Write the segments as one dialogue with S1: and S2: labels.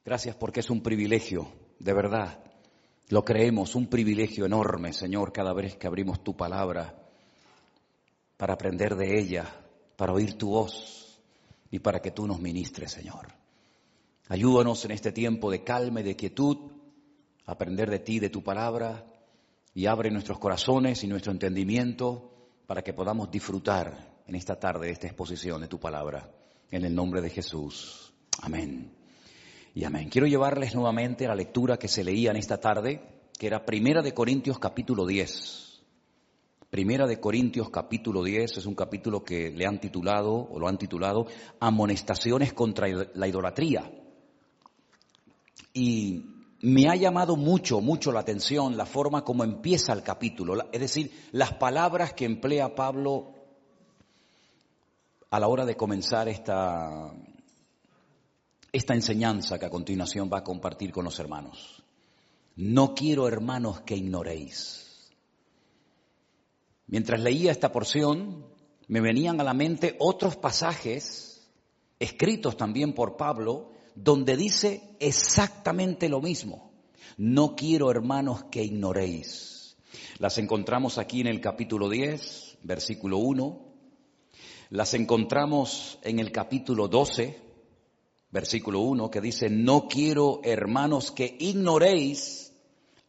S1: Gracias porque es un privilegio, de verdad. Lo creemos, un privilegio enorme, Señor, cada vez que abrimos tu palabra para aprender de ella, para oír tu voz y para que tú nos ministres, Señor. Ayúdanos en este tiempo de calma y de quietud a aprender de ti, de tu palabra, y abre nuestros corazones y nuestro entendimiento para que podamos disfrutar en esta tarde de esta exposición de tu palabra. En el nombre de Jesús. Amén. Y amén. Quiero llevarles nuevamente a la lectura que se leía en esta tarde, que era Primera de Corintios capítulo 10. Primera de Corintios capítulo 10 es un capítulo que le han titulado, o lo han titulado, Amonestaciones contra la idolatría. Y me ha llamado mucho la atención la forma como empieza el capítulo, es decir, las palabras que emplea Pablo a la hora de comenzar esta enseñanza que a continuación va a compartir con los hermanos. No quiero, hermanos, que ignoréis. Mientras leía esta porción, me venían a la mente otros pasajes escritos también por Pablo, donde dice exactamente lo mismo. No quiero, hermanos, que ignoréis. Las encontramos aquí en el capítulo 10, versículo 1. Las encontramos en el capítulo 12, versículo 1, que dice, no quiero, hermanos, que ignoréis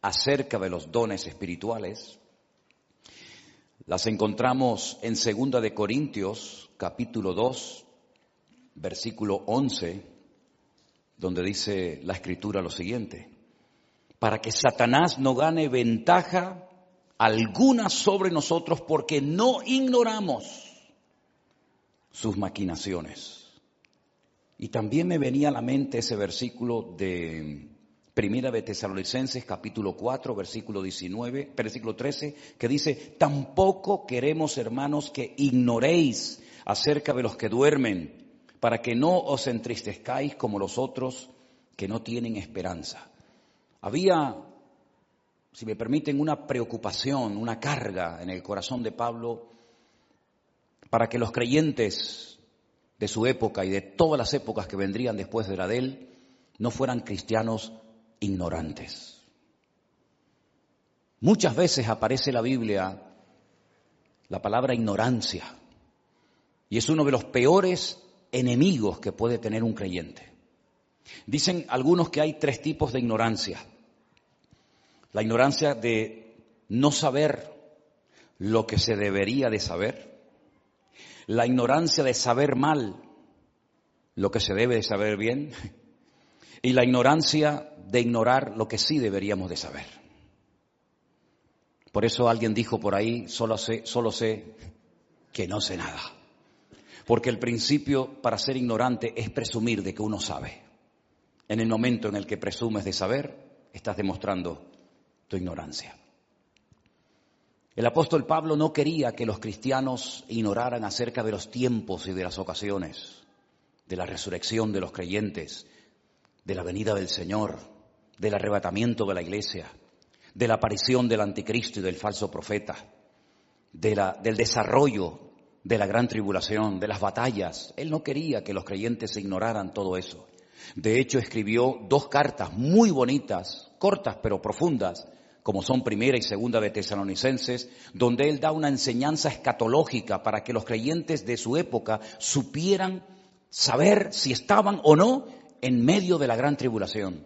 S1: acerca de los dones espirituales. Las encontramos en 2 de Corintios, capítulo 2, versículo 11, donde dice la Escritura lo siguiente, para que Satanás no gane ventaja alguna sobre nosotros porque no ignoramos sus maquinaciones. Y también me venía a la mente ese versículo de Primera de Tesalonicenses, capítulo 4, versículo 13, que dice, tampoco queremos, hermanos, que ignoréis acerca de los que duermen, para que no os entristezcáis como los otros que no tienen esperanza. Había, si me permiten, una preocupación, una carga en el corazón de Pablo para que los creyentes de su época y de todas las épocas que vendrían después de la de él no fueran cristianos ignorantes. Muchas veces aparece en la Biblia la palabra ignorancia y es uno de los peores enemigos que puede tener un creyente. Dicen algunos que hay 3 tipos de ignorancia. La ignorancia de no saber lo que se debería de saber. La ignorancia de saber mal lo que se debe de saber bien. Y la ignorancia de ignorar lo que sí deberíamos de saber. Por eso alguien dijo por ahí, solo sé que no sé nada. Porque el principio para ser ignorante es presumir de que uno sabe. En el momento en el que presumes de saber, estás demostrando tu ignorancia. El apóstol Pablo no quería que los cristianos ignoraran acerca de los tiempos y de las ocasiones, de la resurrección de los creyentes, de la venida del Señor, del arrebatamiento de la iglesia, de la aparición del anticristo y del falso profeta, del desarrollo de la gran tribulación, de las batallas. Él no quería que los creyentes ignoraran todo eso. De hecho, escribió 2 cartas muy bonitas, cortas pero profundas, como son Primera y Segunda de Tesalonicenses, donde él da una enseñanza escatológica para que los creyentes de su época supieran saber si estaban o no en medio de la gran tribulación.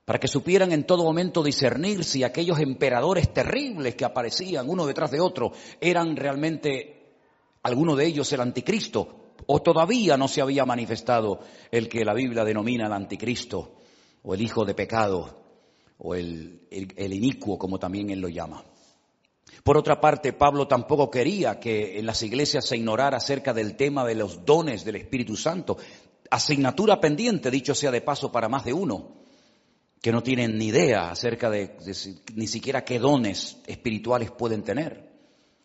S1: Para que supieran en todo momento discernir si aquellos emperadores terribles que aparecían uno detrás de otro eran realmente alguno de ellos el anticristo, o todavía no se había manifestado el que la Biblia denomina el anticristo, o el hijo de pecado, o el inicuo, como también él lo llama. Por otra parte, Pablo tampoco quería que en las iglesias se ignorara acerca del tema de los dones del Espíritu Santo, asignatura pendiente, dicho sea de paso, para más de uno, que no tienen ni idea acerca de ni siquiera qué dones espirituales pueden tener.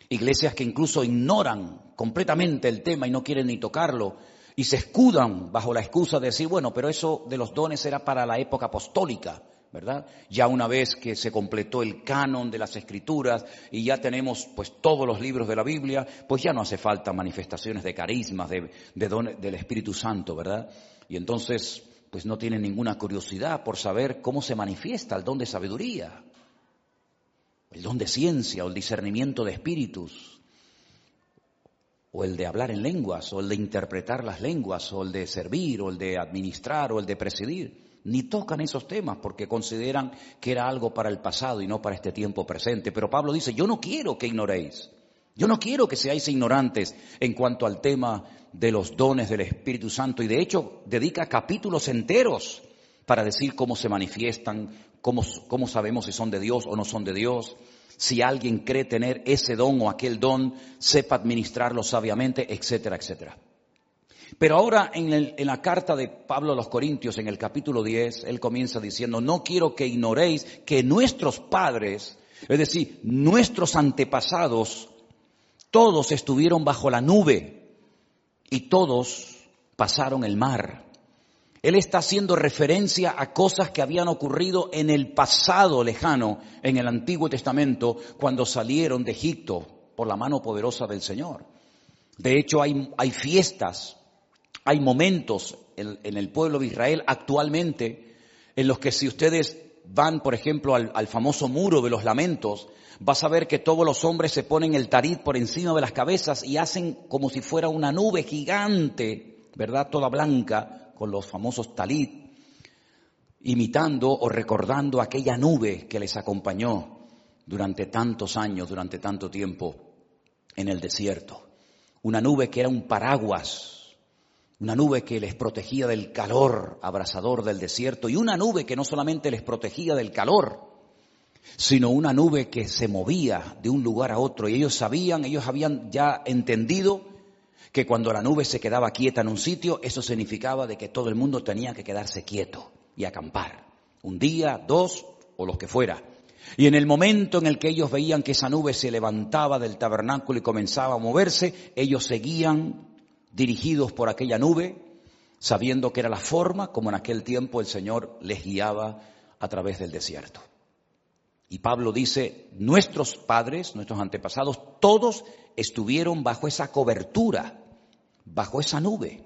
S1: Iglesias que incluso ignoran completamente el tema y no quieren ni tocarlo y se escudan bajo la excusa de decir, bueno, pero eso de los dones era para la época apostólica, ¿verdad? Ya una vez que se completó el canon de las Escrituras y ya tenemos pues todos los libros de la Biblia, pues ya no hace falta manifestaciones de carismas, de dones del Espíritu Santo, ¿verdad? Y entonces pues no tienen ninguna curiosidad por saber cómo se manifiesta el don de sabiduría, el don de ciencia o el discernimiento de espíritus, o el de hablar en lenguas, o el de interpretar las lenguas, o el de servir, o el de administrar, o el de presidir. Ni tocan esos temas porque consideran que era algo para el pasado y no para este tiempo presente. Pero Pablo dice, yo no quiero que ignoréis, yo no quiero que seáis ignorantes en cuanto al tema de los dones del Espíritu Santo. Y de hecho dedica capítulos enteros para decir cómo se manifiestan, cómo sabemos si son de Dios o no son de Dios. Si alguien cree tener ese don o aquel don, sepa administrarlo sabiamente, etcétera, etcétera. Pero ahora en la carta de Pablo a los Corintios, en el capítulo 10, él comienza diciendo, no quiero que ignoréis que nuestros padres, es decir, nuestros antepasados, todos estuvieron bajo la nube y todos pasaron el mar. Él está haciendo referencia a cosas que habían ocurrido en el pasado lejano, en el Antiguo Testamento, cuando salieron de Egipto por la mano poderosa del Señor. De hecho, hay fiestas, hay momentos en el pueblo de Israel actualmente en los que si ustedes van, por ejemplo, al famoso muro de los lamentos, vas a ver que todos los hombres se ponen el tarit por encima de las cabezas y hacen como si fuera una nube gigante, ¿verdad? Toda blanca, con los famosos talit, imitando o recordando aquella nube que les acompañó durante tantos años, durante tanto tiempo en el desierto. Una nube que era un paraguas, una nube que les protegía del calor abrasador del desierto y una nube que no solamente les protegía del calor, sino una nube que se movía de un lugar a otro. Y ellos habían ya entendido que cuando la nube se quedaba quieta en un sitio, eso significaba de que todo el mundo tenía que quedarse quieto y acampar. Un día, 2 o los que fuera. Y en el momento en el que ellos veían que esa nube se levantaba del tabernáculo y comenzaba a moverse, ellos seguían dirigidos por aquella nube, sabiendo que era la forma como en aquel tiempo el Señor les guiaba a través del desierto. Y Pablo dice, nuestros padres, nuestros antepasados, todos estuvieron bajo esa cobertura, bajo esa nube.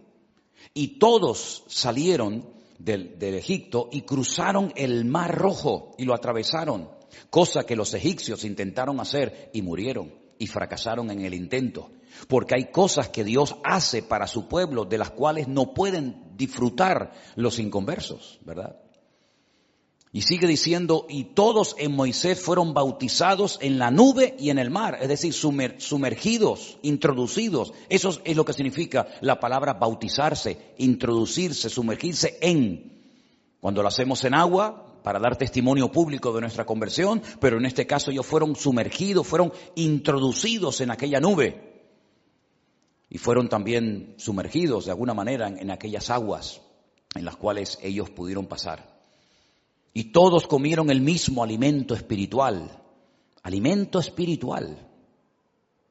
S1: Y todos salieron del Egipto y cruzaron el Mar Rojo y lo atravesaron, cosa que los egipcios intentaron hacer y murieron y fracasaron en el intento. Porque hay cosas que Dios hace para su pueblo de las cuales no pueden disfrutar los inconversos, ¿verdad? Y sigue diciendo, y todos en Moisés fueron bautizados en la nube y en el mar, es decir, sumergidos, introducidos. Eso es lo que significa la palabra bautizarse, introducirse, sumergirse en. Cuando lo hacemos en agua, para dar testimonio público de nuestra conversión, pero en este caso ellos fueron sumergidos, fueron introducidos en aquella nube. Y fueron también sumergidos de alguna manera en aquellas aguas en las cuales ellos pudieron pasar. Y todos comieron el mismo alimento espiritual,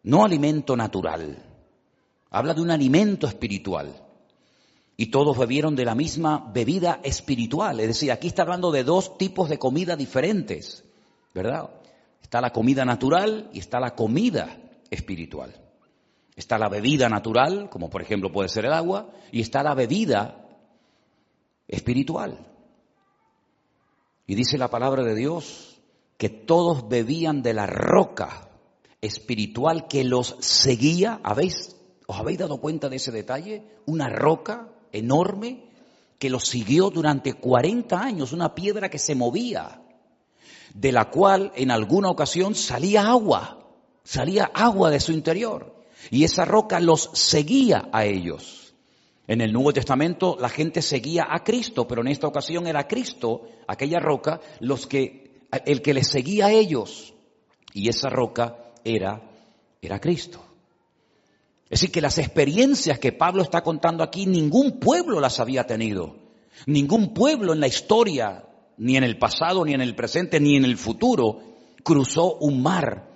S1: no alimento natural. Habla de un alimento espiritual. Y todos bebieron de la misma bebida espiritual. Es decir, aquí está hablando de dos tipos de comida diferentes, ¿verdad? Está la comida natural y está la comida espiritual. Está la bebida natural, como por ejemplo puede ser el agua, y está la bebida espiritual. Y dice la palabra de Dios que todos bebían de la roca espiritual que los seguía. ¿Os habéis dado cuenta de ese detalle? Una roca enorme que los siguió durante 40 años, una piedra que se movía, de la cual en alguna ocasión salía agua de su interior. Y esa roca los seguía a ellos. En el Nuevo Testamento la gente seguía a Cristo, pero en esta ocasión era Cristo, aquella roca, el que les seguía a ellos. Y esa roca era Cristo. Es decir, que las experiencias que Pablo está contando aquí, ningún pueblo las había tenido. Ningún pueblo en la historia, ni en el pasado, ni en el presente, ni en el futuro, cruzó un mar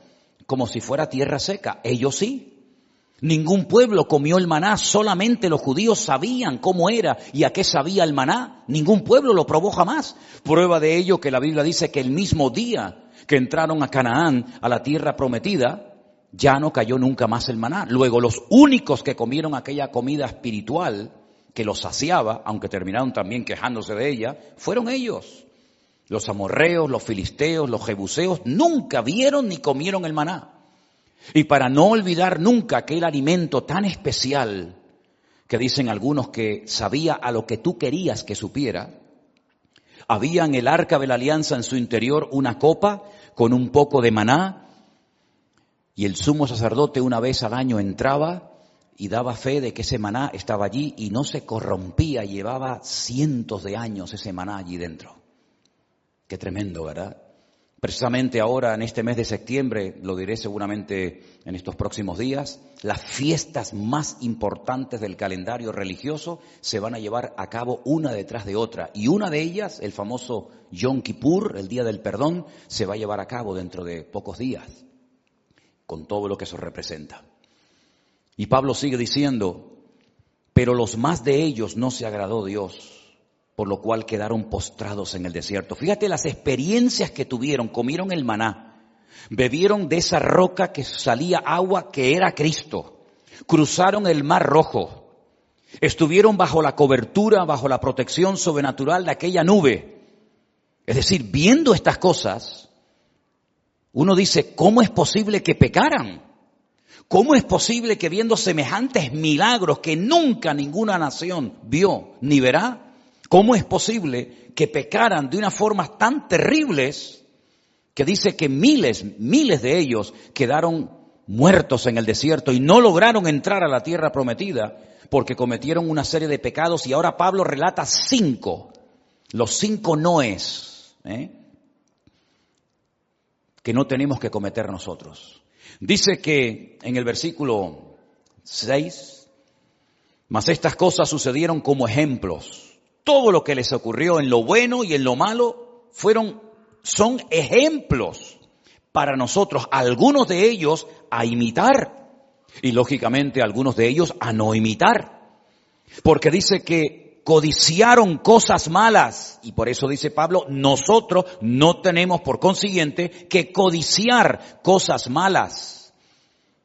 S1: como si fuera tierra seca. Ellos sí. Ningún pueblo comió el maná, solamente los judíos sabían cómo era y a qué sabía el maná. Ningún pueblo lo probó jamás. Prueba de ello que la Biblia dice que el mismo día que entraron a Canaán, a la tierra prometida, ya no cayó nunca más el maná. Luego los únicos que comieron aquella comida espiritual que los saciaba, aunque terminaron también quejándose de ella, fueron ellos. Los amorreos, los filisteos, los jebuseos, nunca vieron ni comieron el maná. Y para no olvidar nunca aquel alimento tan especial, que dicen algunos que sabía a lo que tú querías que supiera, había en el arca de la alianza en su interior una copa con un poco de maná, y el sumo sacerdote una vez al año entraba y daba fe de que ese maná estaba allí y no se corrompía, llevaba cientos de años ese maná allí dentro. Qué tremendo, ¿verdad? Precisamente ahora, en este mes de septiembre, lo diré seguramente en estos próximos días, las fiestas más importantes del calendario religioso se van a llevar a cabo una detrás de otra. Y una de ellas, el famoso Yom Kippur, el Día del Perdón, se va a llevar a cabo dentro de pocos días, con todo lo que eso representa. Y Pablo sigue diciendo, pero los más de ellos no se agradó Dios, por lo cual quedaron postrados en el desierto. Fíjate las experiencias que tuvieron, comieron el maná, bebieron de esa roca que salía agua que era Cristo, cruzaron el Mar Rojo, estuvieron bajo la cobertura, bajo la protección sobrenatural de aquella nube. Es decir, viendo estas cosas, uno dice, ¿cómo es posible que pecaran? ¿Cómo es posible que viendo semejantes milagros que nunca ninguna nación vio ni verá, cómo es posible que pecaran de una forma tan terribles que dice que miles de ellos quedaron muertos en el desierto y no lograron entrar a la tierra prometida porque cometieron una serie de pecados? Y ahora Pablo relata 5, los 5 noes, que no tenemos que cometer nosotros. Dice que en el versículo 6, mas estas cosas sucedieron como ejemplos. Todo lo que les ocurrió en lo bueno y en lo malo son ejemplos para nosotros, algunos de ellos a imitar y lógicamente algunos de ellos a no imitar. Porque dice que codiciaron cosas malas y por eso dice Pablo, nosotros no tenemos por consiguiente que codiciar cosas malas.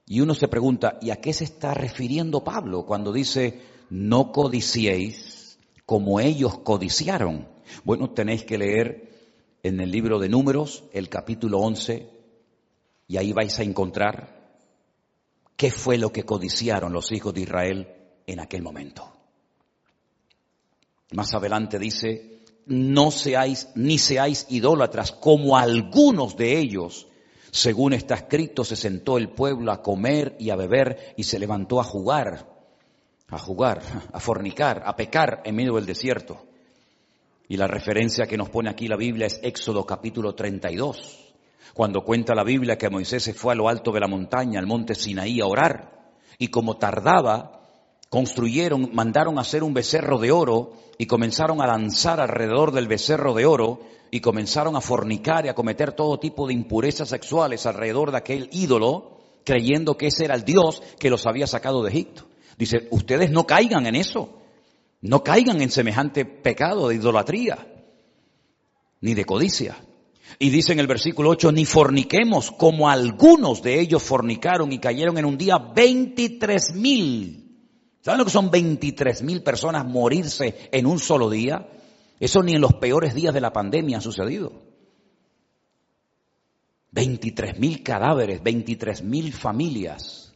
S1: Y uno se pregunta, ¿y a qué se está refiriendo Pablo cuando dice no codiciéis como ellos codiciaron? Bueno, tenéis que leer en el libro de Números, el capítulo 11, y ahí vais a encontrar qué fue lo que codiciaron los hijos de Israel en aquel momento. Más adelante dice, no seáis ni seáis idólatras como algunos de ellos. Según está escrito, se sentó el pueblo a comer y a beber y se levantó a jugar, a fornicar, a pecar en medio del desierto. Y la referencia que nos pone aquí la Biblia es Éxodo capítulo 32, cuando cuenta la Biblia que Moisés se fue a lo alto de la montaña, al monte Sinaí, a orar, y como tardaba, mandaron a hacer un becerro de oro y comenzaron a danzar alrededor del becerro de oro y comenzaron a fornicar y a cometer todo tipo de impurezas sexuales alrededor de aquel ídolo, creyendo que ese era el Dios que los había sacado de Egipto. Dice, ustedes no caigan en eso, no caigan en semejante pecado de idolatría, ni de codicia. Y dice en el versículo 8, ni forniquemos como algunos de ellos fornicaron y cayeron en un día 23,000. ¿Saben lo que son 23,000 personas morirse en un solo día? Eso ni en los peores días de la pandemia ha sucedido. 23,000 cadáveres, 23,000 familias.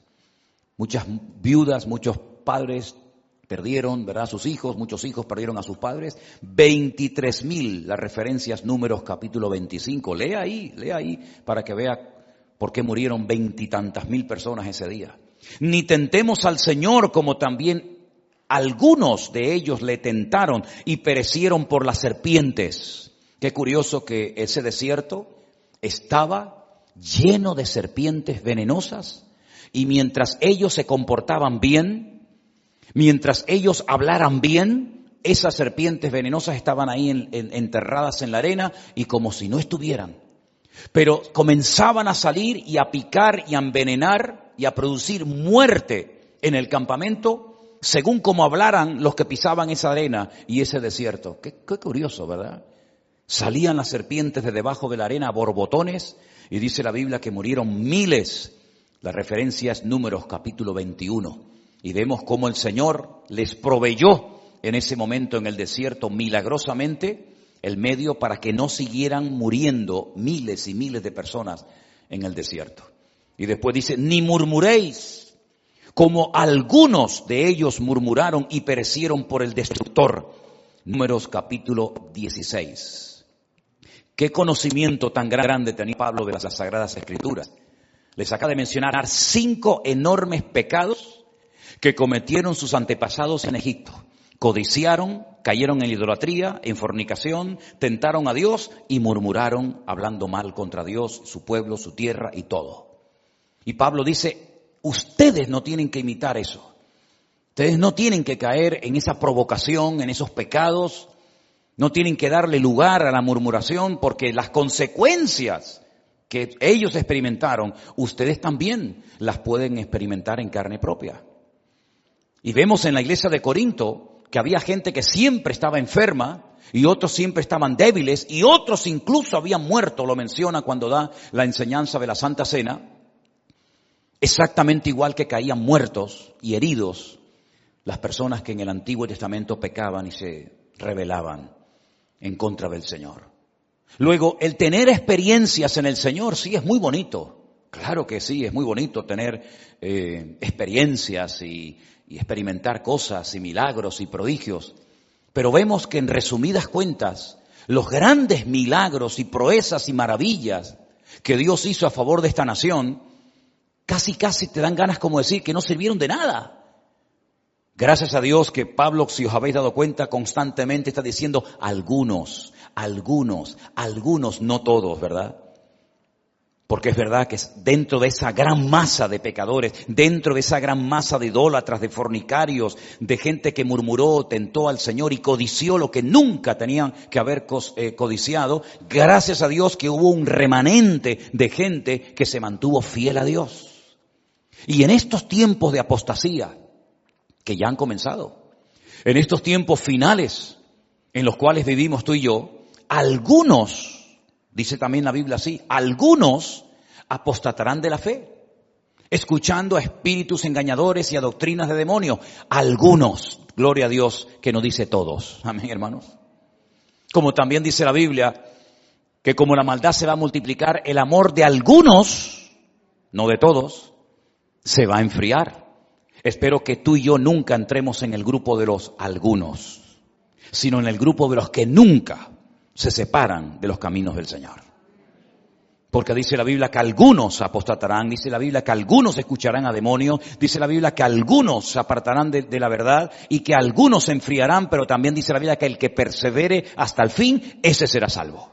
S1: Muchas viudas, muchos padres perdieron, ¿verdad?, a sus hijos, muchos hijos perdieron a sus padres. 23,000, las referencias Números capítulo 25. Lea ahí para que vea por qué murieron 20 y tantas mil personas ese día. Ni tentemos al Señor como también algunos de ellos le tentaron y perecieron por las serpientes. Qué curioso que ese desierto estaba lleno de serpientes venenosas y mientras ellos se comportaban bien, mientras ellos hablaran bien, esas serpientes venenosas estaban ahí enterradas en la arena y como si no estuvieran. Pero comenzaban a salir y a picar y a envenenar y a producir muerte en el campamento según como hablaran los que pisaban esa arena y ese desierto. Qué curioso, ¿verdad? Salían las serpientes de debajo de la arena a borbotones y dice la Biblia que murieron miles. La referencia es Números capítulo 21. Y vemos cómo el Señor les proveyó en ese momento en el desierto milagrosamente el medio para que no siguieran muriendo miles y miles de personas en el desierto. Y después dice, ni murmuréis, como algunos de ellos murmuraron y perecieron por el destructor. Números capítulo 16. Qué conocimiento tan grande tenía Pablo de las Sagradas Escrituras. Les acaba de mencionar 5 enormes pecados que cometieron sus antepasados en Egipto. Codiciaron, cayeron en idolatría, en fornicación, tentaron a Dios y murmuraron, hablando mal contra Dios, su pueblo, su tierra y todo. Y Pablo dice, ustedes no tienen que imitar eso. Ustedes no tienen que caer en esa provocación, en esos pecados. No tienen que darle lugar a la murmuración, porque las consecuencias que ellos experimentaron, ustedes también las pueden experimentar en carne propia. Y vemos en la iglesia de Corinto que había gente que siempre estaba enferma y otros siempre estaban débiles y otros incluso habían muerto, lo menciona cuando da la enseñanza de la Santa Cena, exactamente igual que caían muertos y heridos las personas que en el Antiguo Testamento pecaban y se rebelaban en contra del Señor. Luego, el tener experiencias en el Señor sí es muy bonito. Claro que sí, es muy bonito tener experiencias y experimentar cosas y milagros y prodigios. Pero vemos que en resumidas cuentas, los grandes milagros y proezas y maravillas que Dios hizo a favor de esta nación, casi te dan ganas como decir que no sirvieron de nada. Gracias a Dios que Pablo, si os habéis dado cuenta, constantemente está diciendo algunos, no todos, ¿verdad? Porque es verdad que dentro de esa gran masa de pecadores, dentro de esa gran masa de idólatras, de fornicarios, de gente que murmuró, tentó al Señor y codició lo que nunca tenían que haber codiciado, gracias a Dios que hubo un remanente de gente que se mantuvo fiel a Dios. Y en estos tiempos de apostasía, que ya han comenzado, en estos tiempos finales en los cuales vivimos tú y yo, algunos, dice también la Biblia así, algunos apostatarán de la fe, escuchando a espíritus engañadores y a doctrinas de demonios. Algunos, gloria a Dios, que no dice todos. Amén, hermanos. Como también dice la Biblia, que como la maldad se va a multiplicar, el amor de algunos, no de todos, se va a enfriar. Espero que tú y yo nunca entremos en el grupo de los algunos, sino en el grupo de los que nunca se separan de los caminos del Señor. Porque dice la Biblia que algunos apostatarán, dice la Biblia que algunos escucharán a demonios, dice la Biblia que algunos se apartarán de la verdad y que algunos se enfriarán, pero también dice la Biblia que el que persevere hasta el fin, ese será salvo.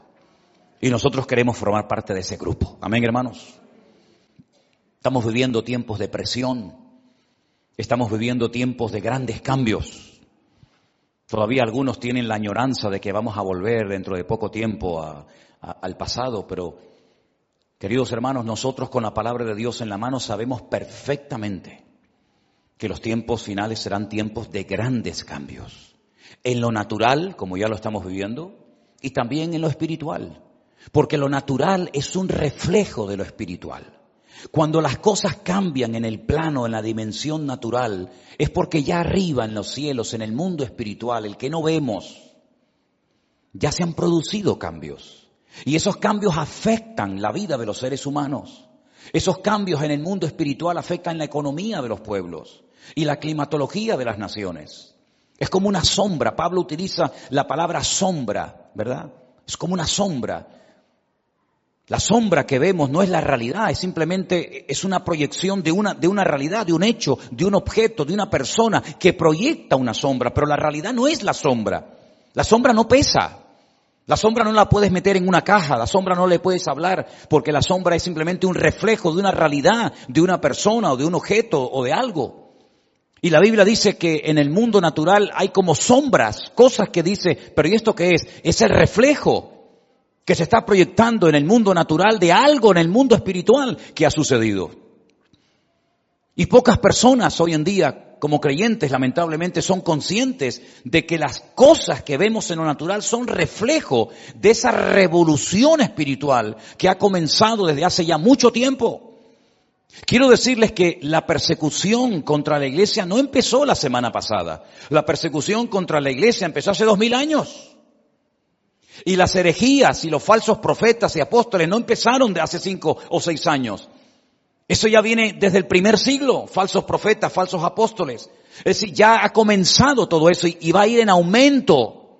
S1: Y nosotros queremos formar parte de ese grupo. Amén, hermanos. Estamos viviendo tiempos de presión. Estamos viviendo tiempos de grandes cambios. Todavía algunos tienen la añoranza de que vamos a volver dentro de poco tiempo al pasado, pero queridos hermanos, nosotros con la palabra de Dios en la mano sabemos perfectamente que los tiempos finales serán tiempos de grandes cambios. En lo natural, como ya lo estamos viviendo, y también en lo espiritual, porque lo natural es un reflejo de lo espiritual. Cuando las cosas cambian en el plano, en la dimensión natural, es porque ya arriba en los cielos, en el mundo espiritual, el que no vemos, ya se han producido cambios. Y esos cambios afectan la vida de los seres humanos. Esos cambios en el mundo espiritual afectan la economía de los pueblos y la climatología de las naciones. Es como una sombra. Pablo utiliza la palabra sombra, ¿verdad? Es como una sombra. La sombra que vemos no es la realidad, es simplemente una proyección de una realidad, de un hecho, de un objeto, de una persona que proyecta una sombra, pero la realidad no es la sombra. La sombra no pesa. La sombra no la puedes meter en una caja, la sombra no le puedes hablar, porque la sombra es simplemente un reflejo de una realidad, de una persona o de un objeto o de algo. Y la Biblia dice que en el mundo natural hay como sombras, cosas que dice, pero ¿y esto qué es? Es el reflejo que se está proyectando en el mundo natural de algo en el mundo espiritual que ha sucedido. Y pocas personas hoy en día, como creyentes, lamentablemente, son conscientes de que las cosas que vemos en lo natural son reflejo de esa revolución espiritual que ha comenzado desde hace ya mucho tiempo. Quiero decirles que la persecución contra la iglesia no empezó la semana pasada. La persecución contra la iglesia empezó hace 2000 años. Y las herejías y los falsos profetas y apóstoles no empezaron de hace 5 o 6 años. Eso ya viene desde el primer siglo, falsos profetas, falsos apóstoles. Es decir, ya ha comenzado todo eso y va a ir en aumento.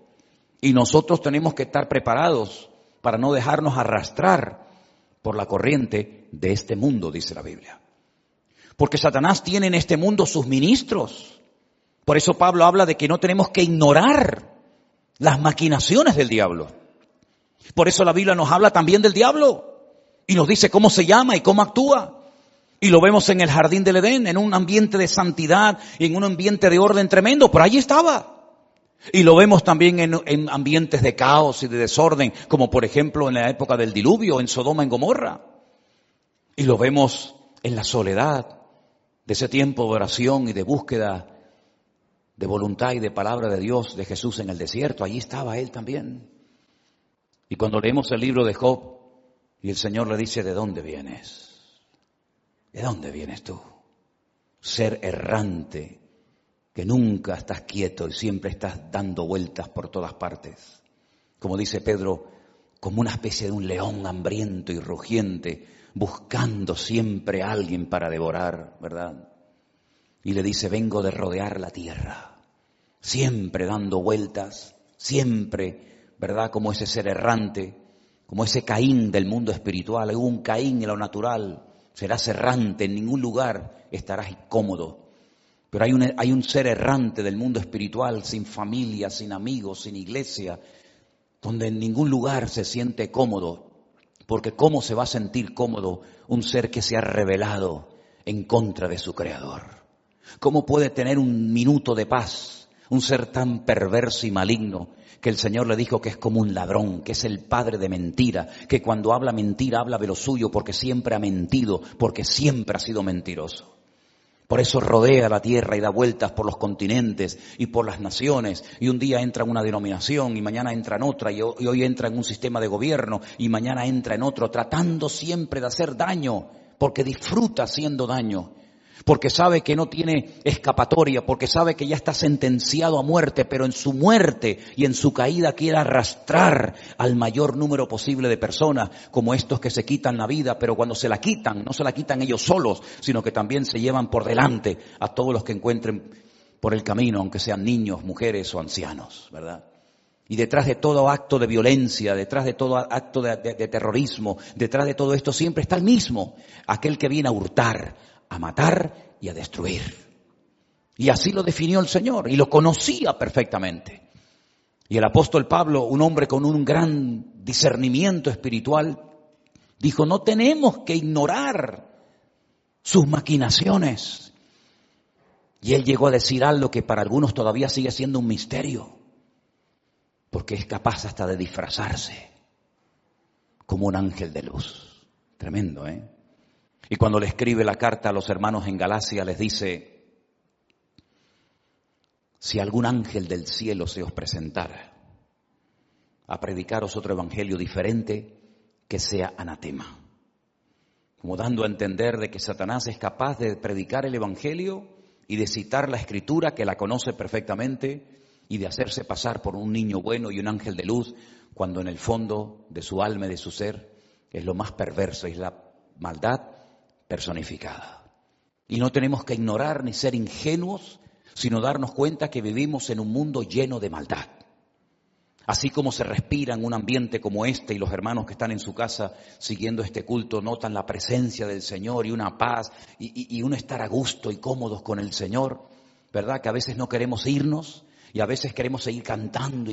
S1: Y nosotros tenemos que estar preparados para no dejarnos arrastrar por la corriente de este mundo, dice la Biblia. Porque Satanás tiene en este mundo sus ministros. Por eso Pablo habla de que no tenemos que ignorar las maquinaciones del diablo. Por eso la Biblia nos habla también del diablo y nos dice cómo se llama y cómo actúa. Y lo vemos en el jardín del Edén, en un ambiente de santidad y en un ambiente de orden tremendo. Por allí estaba. Y lo vemos también en ambientes de caos y de desorden, como por ejemplo en la época del diluvio, en Sodoma y Gomorra. Y lo vemos en la soledad de ese tiempo de oración y de búsqueda de voluntad y de palabra de Dios, de Jesús en el desierto. Allí estaba Él también. Y cuando leemos el libro de Job, y el Señor le dice, ¿de dónde vienes? ¿De dónde vienes tú? Ser errante, que nunca estás quieto y siempre estás dando vueltas por todas partes. Como dice Pedro, como una especie de un león hambriento y rugiente, buscando siempre a alguien para devorar, ¿verdad? Y le dice, vengo de rodear la tierra, siempre dando vueltas, siempre, ¿verdad? Como ese ser errante, como ese Caín del mundo espiritual. Hay un Caín en lo natural, serás errante, en ningún lugar estarás cómodo. Pero hay un ser errante del mundo espiritual, sin familia, sin amigos, sin iglesia, donde en ningún lugar se siente cómodo. Porque ¿cómo se va a sentir cómodo un ser que se ha rebelado en contra de su Creador? ¿Cómo puede tener un minuto de paz un ser tan perverso y maligno que el Señor le dijo que es como un ladrón, que es el padre de mentira, que cuando habla mentira habla de lo suyo porque siempre ha mentido, porque siempre ha sido mentiroso? Por eso rodea la tierra y da vueltas por los continentes y por las naciones. Y un día entra en una denominación y mañana entra en otra y hoy entra en un sistema de gobierno y mañana entra en otro, tratando siempre de hacer daño, porque disfruta haciendo daño. Porque sabe que no tiene escapatoria, porque sabe que ya está sentenciado a muerte, pero en su muerte y en su caída quiere arrastrar al mayor número posible de personas, como estos que se quitan la vida, pero cuando se la quitan, no se la quitan ellos solos, sino que también se llevan por delante a todos los que encuentren por el camino, aunque sean niños, mujeres o ancianos, ¿verdad? Y detrás de todo acto de violencia, detrás de todo acto de terrorismo, detrás de todo esto siempre está el mismo, aquel que viene a hurtar, a matar y a destruir. Y así lo definió el Señor y lo conocía perfectamente. Y el apóstol Pablo, un hombre con un gran discernimiento espiritual, dijo, no tenemos que ignorar sus maquinaciones. Y él llegó a decir algo que para algunos todavía sigue siendo un misterio, porque es capaz hasta de disfrazarse como un ángel de luz. Tremendo, ¿eh? Y cuando le escribe la carta a los hermanos en Galacia, les dice, si algún ángel del cielo se os presentara a predicaros otro evangelio diferente, que sea anatema. Como dando a entender de que Satanás es capaz de predicar el evangelio y de citar la escritura, que la conoce perfectamente, y de hacerse pasar por un niño bueno y un ángel de luz, cuando en el fondo de su alma y de su ser es lo más perverso, es la maldad personificada. Y no tenemos que ignorar ni ser ingenuos, sino darnos cuenta que vivimos en un mundo lleno de maldad. Así como se respira en un ambiente como este y los hermanos que están en su casa siguiendo este culto notan la presencia del Señor y una paz y un estar a gusto y cómodos con el Señor, ¿verdad? Que a veces no queremos irnos y a veces queremos seguir cantando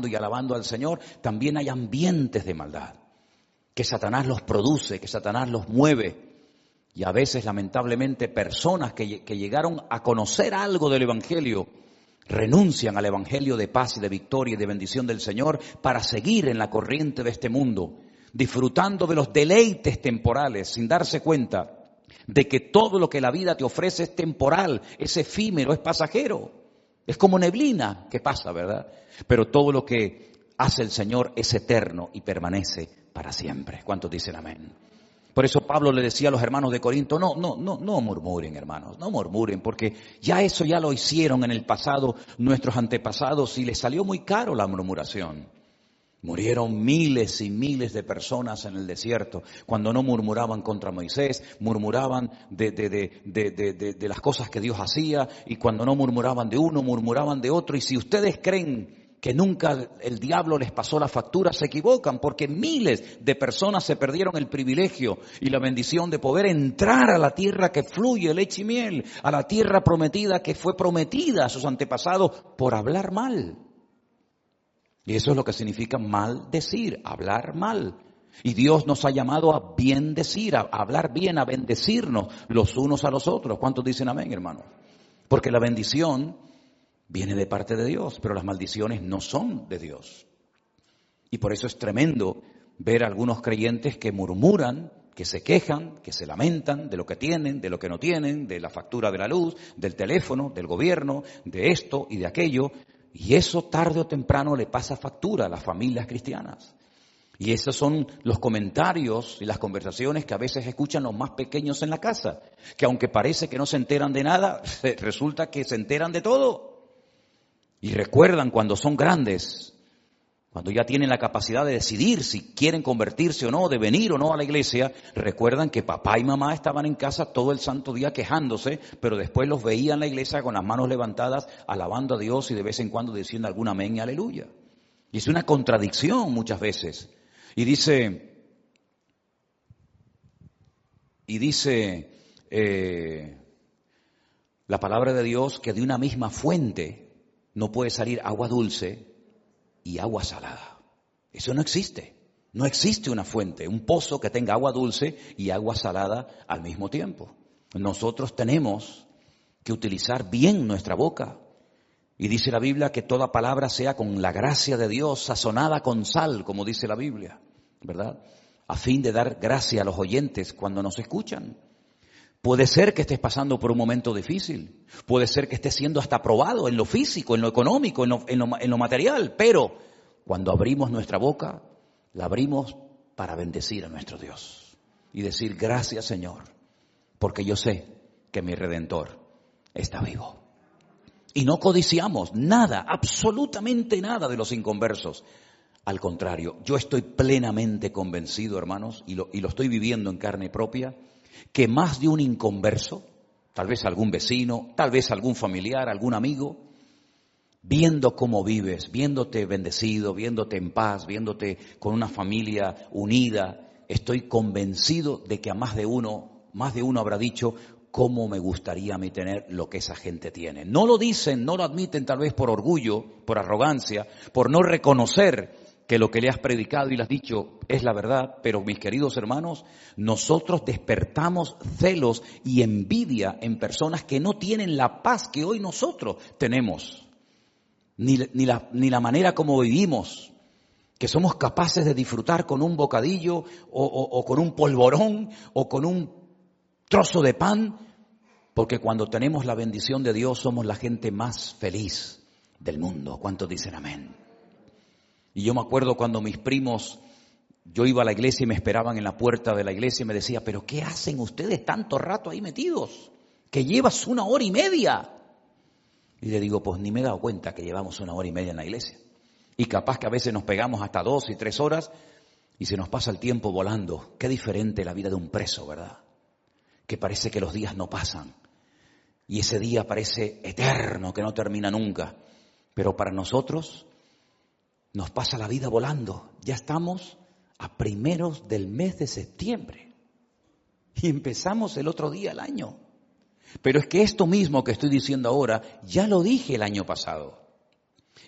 S1: y alabando al Señor. También hay ambientes de maldad que Satanás los produce, que Satanás los mueve. Y a veces, lamentablemente, personas que llegaron a conocer algo del Evangelio renuncian al Evangelio de paz y de victoria y de bendición del Señor para seguir en la corriente de este mundo, disfrutando de los deleites temporales, sin darse cuenta de que todo lo que la vida te ofrece es temporal, es efímero, es pasajero. Es como neblina que pasa, ¿verdad? Pero todo lo que hace el Señor es eterno y permanece para siempre. ¿Cuántos dicen amén? Por eso Pablo le decía a los hermanos de Corinto, no murmuren, hermanos, no murmuren, porque ya eso ya lo hicieron en el pasado nuestros antepasados y les salió muy caro la murmuración. Murieron miles y miles de personas en el desierto cuando no murmuraban contra Moisés, murmuraban de las cosas que Dios hacía, y cuando no murmuraban de uno, murmuraban de otro. Y si ustedes creen que nunca el diablo les pasó la factura, se equivocan, porque miles de personas se perdieron el privilegio y la bendición de poder entrar a la tierra que fluye leche y miel, a la tierra prometida que fue prometida a sus antepasados por hablar mal. Y eso es lo que significa maldecir, hablar mal. Y Dios nos ha llamado a bendecir, a hablar bien, a bendecirnos los unos a los otros. ¿Cuántos dicen amén, hermano? Porque la bendición viene de parte de Dios, pero las maldiciones no son de Dios. Y por eso es tremendo ver a algunos creyentes que murmuran, que se quejan, que se lamentan de lo que tienen, de lo que no tienen, de la factura de la luz, del teléfono, del gobierno, de esto y de aquello. Y eso tarde o temprano le pasa factura a las familias cristianas. Y esos son los comentarios y las conversaciones que a veces escuchan los más pequeños en la casa, que aunque parece que no se enteran de nada, resulta que se enteran de todo. Y recuerdan cuando son grandes, cuando ya tienen la capacidad de decidir si quieren convertirse o no, de venir o no a la iglesia, recuerdan que papá y mamá estaban en casa todo el santo día quejándose, pero después los veían en la iglesia con las manos levantadas, alabando a Dios y de vez en cuando diciendo algún amén y aleluya. Y es una contradicción muchas veces. Y dice la palabra de Dios que de una misma fuente no puede salir agua dulce y agua salada. Eso no existe. No existe una fuente, un pozo que tenga agua dulce y agua salada al mismo tiempo. Nosotros tenemos que utilizar bien nuestra boca. Y dice la Biblia que toda palabra sea con la gracia de Dios, sazonada con sal, como dice la Biblia, ¿verdad? A fin de dar gracia a los oyentes cuando nos escuchan. Puede ser que estés pasando por un momento difícil, puede ser que estés siendo hasta probado en lo físico, en lo económico, en lo material, pero cuando abrimos nuestra boca, la abrimos para bendecir a nuestro Dios y decir gracias, Señor, porque yo sé que mi Redentor está vivo. Y no codiciamos nada, absolutamente nada de los inconversos. Al contrario, yo estoy plenamente convencido, hermanos, y lo estoy viviendo en carne propia, que más de un inconverso, tal vez algún vecino, tal vez algún familiar, algún amigo, viendo cómo vives, viéndote bendecido, viéndote en paz, viéndote con una familia unida, estoy convencido de que a más de uno habrá dicho, cómo me gustaría a mí tener lo que esa gente tiene. No lo dicen, no lo admiten tal vez por orgullo, por arrogancia, por no reconocer que lo que le has predicado y le has dicho es la verdad, pero mis queridos hermanos, nosotros despertamos celos y envidia en personas que no tienen la paz que hoy nosotros tenemos, ni la manera como vivimos, que somos capaces de disfrutar con un bocadillo o con un polvorón o con un trozo de pan, porque cuando tenemos la bendición de Dios somos la gente más feliz del mundo. ¿Cuántos dicen amén? Y yo me acuerdo cuando mis primos, yo iba a la iglesia y me esperaban en la puerta de la iglesia y me decía, pero ¿qué hacen ustedes tanto rato ahí metidos? Que llevas 1 hora y media. Y le digo, pues ni me he dado cuenta que llevamos 1 hora y media en la iglesia. Y capaz que a veces nos pegamos hasta 2 y 3 horas y se nos pasa el tiempo volando. Qué diferente la vida de un preso, ¿verdad? Que parece que los días no pasan. Y ese día parece eterno, que no termina nunca. Pero para nosotros nos pasa la vida volando. Ya estamos a primeros del mes de septiembre. Y empezamos el otro día el año. Pero es que esto mismo que estoy diciendo ahora, ya lo dije el año pasado.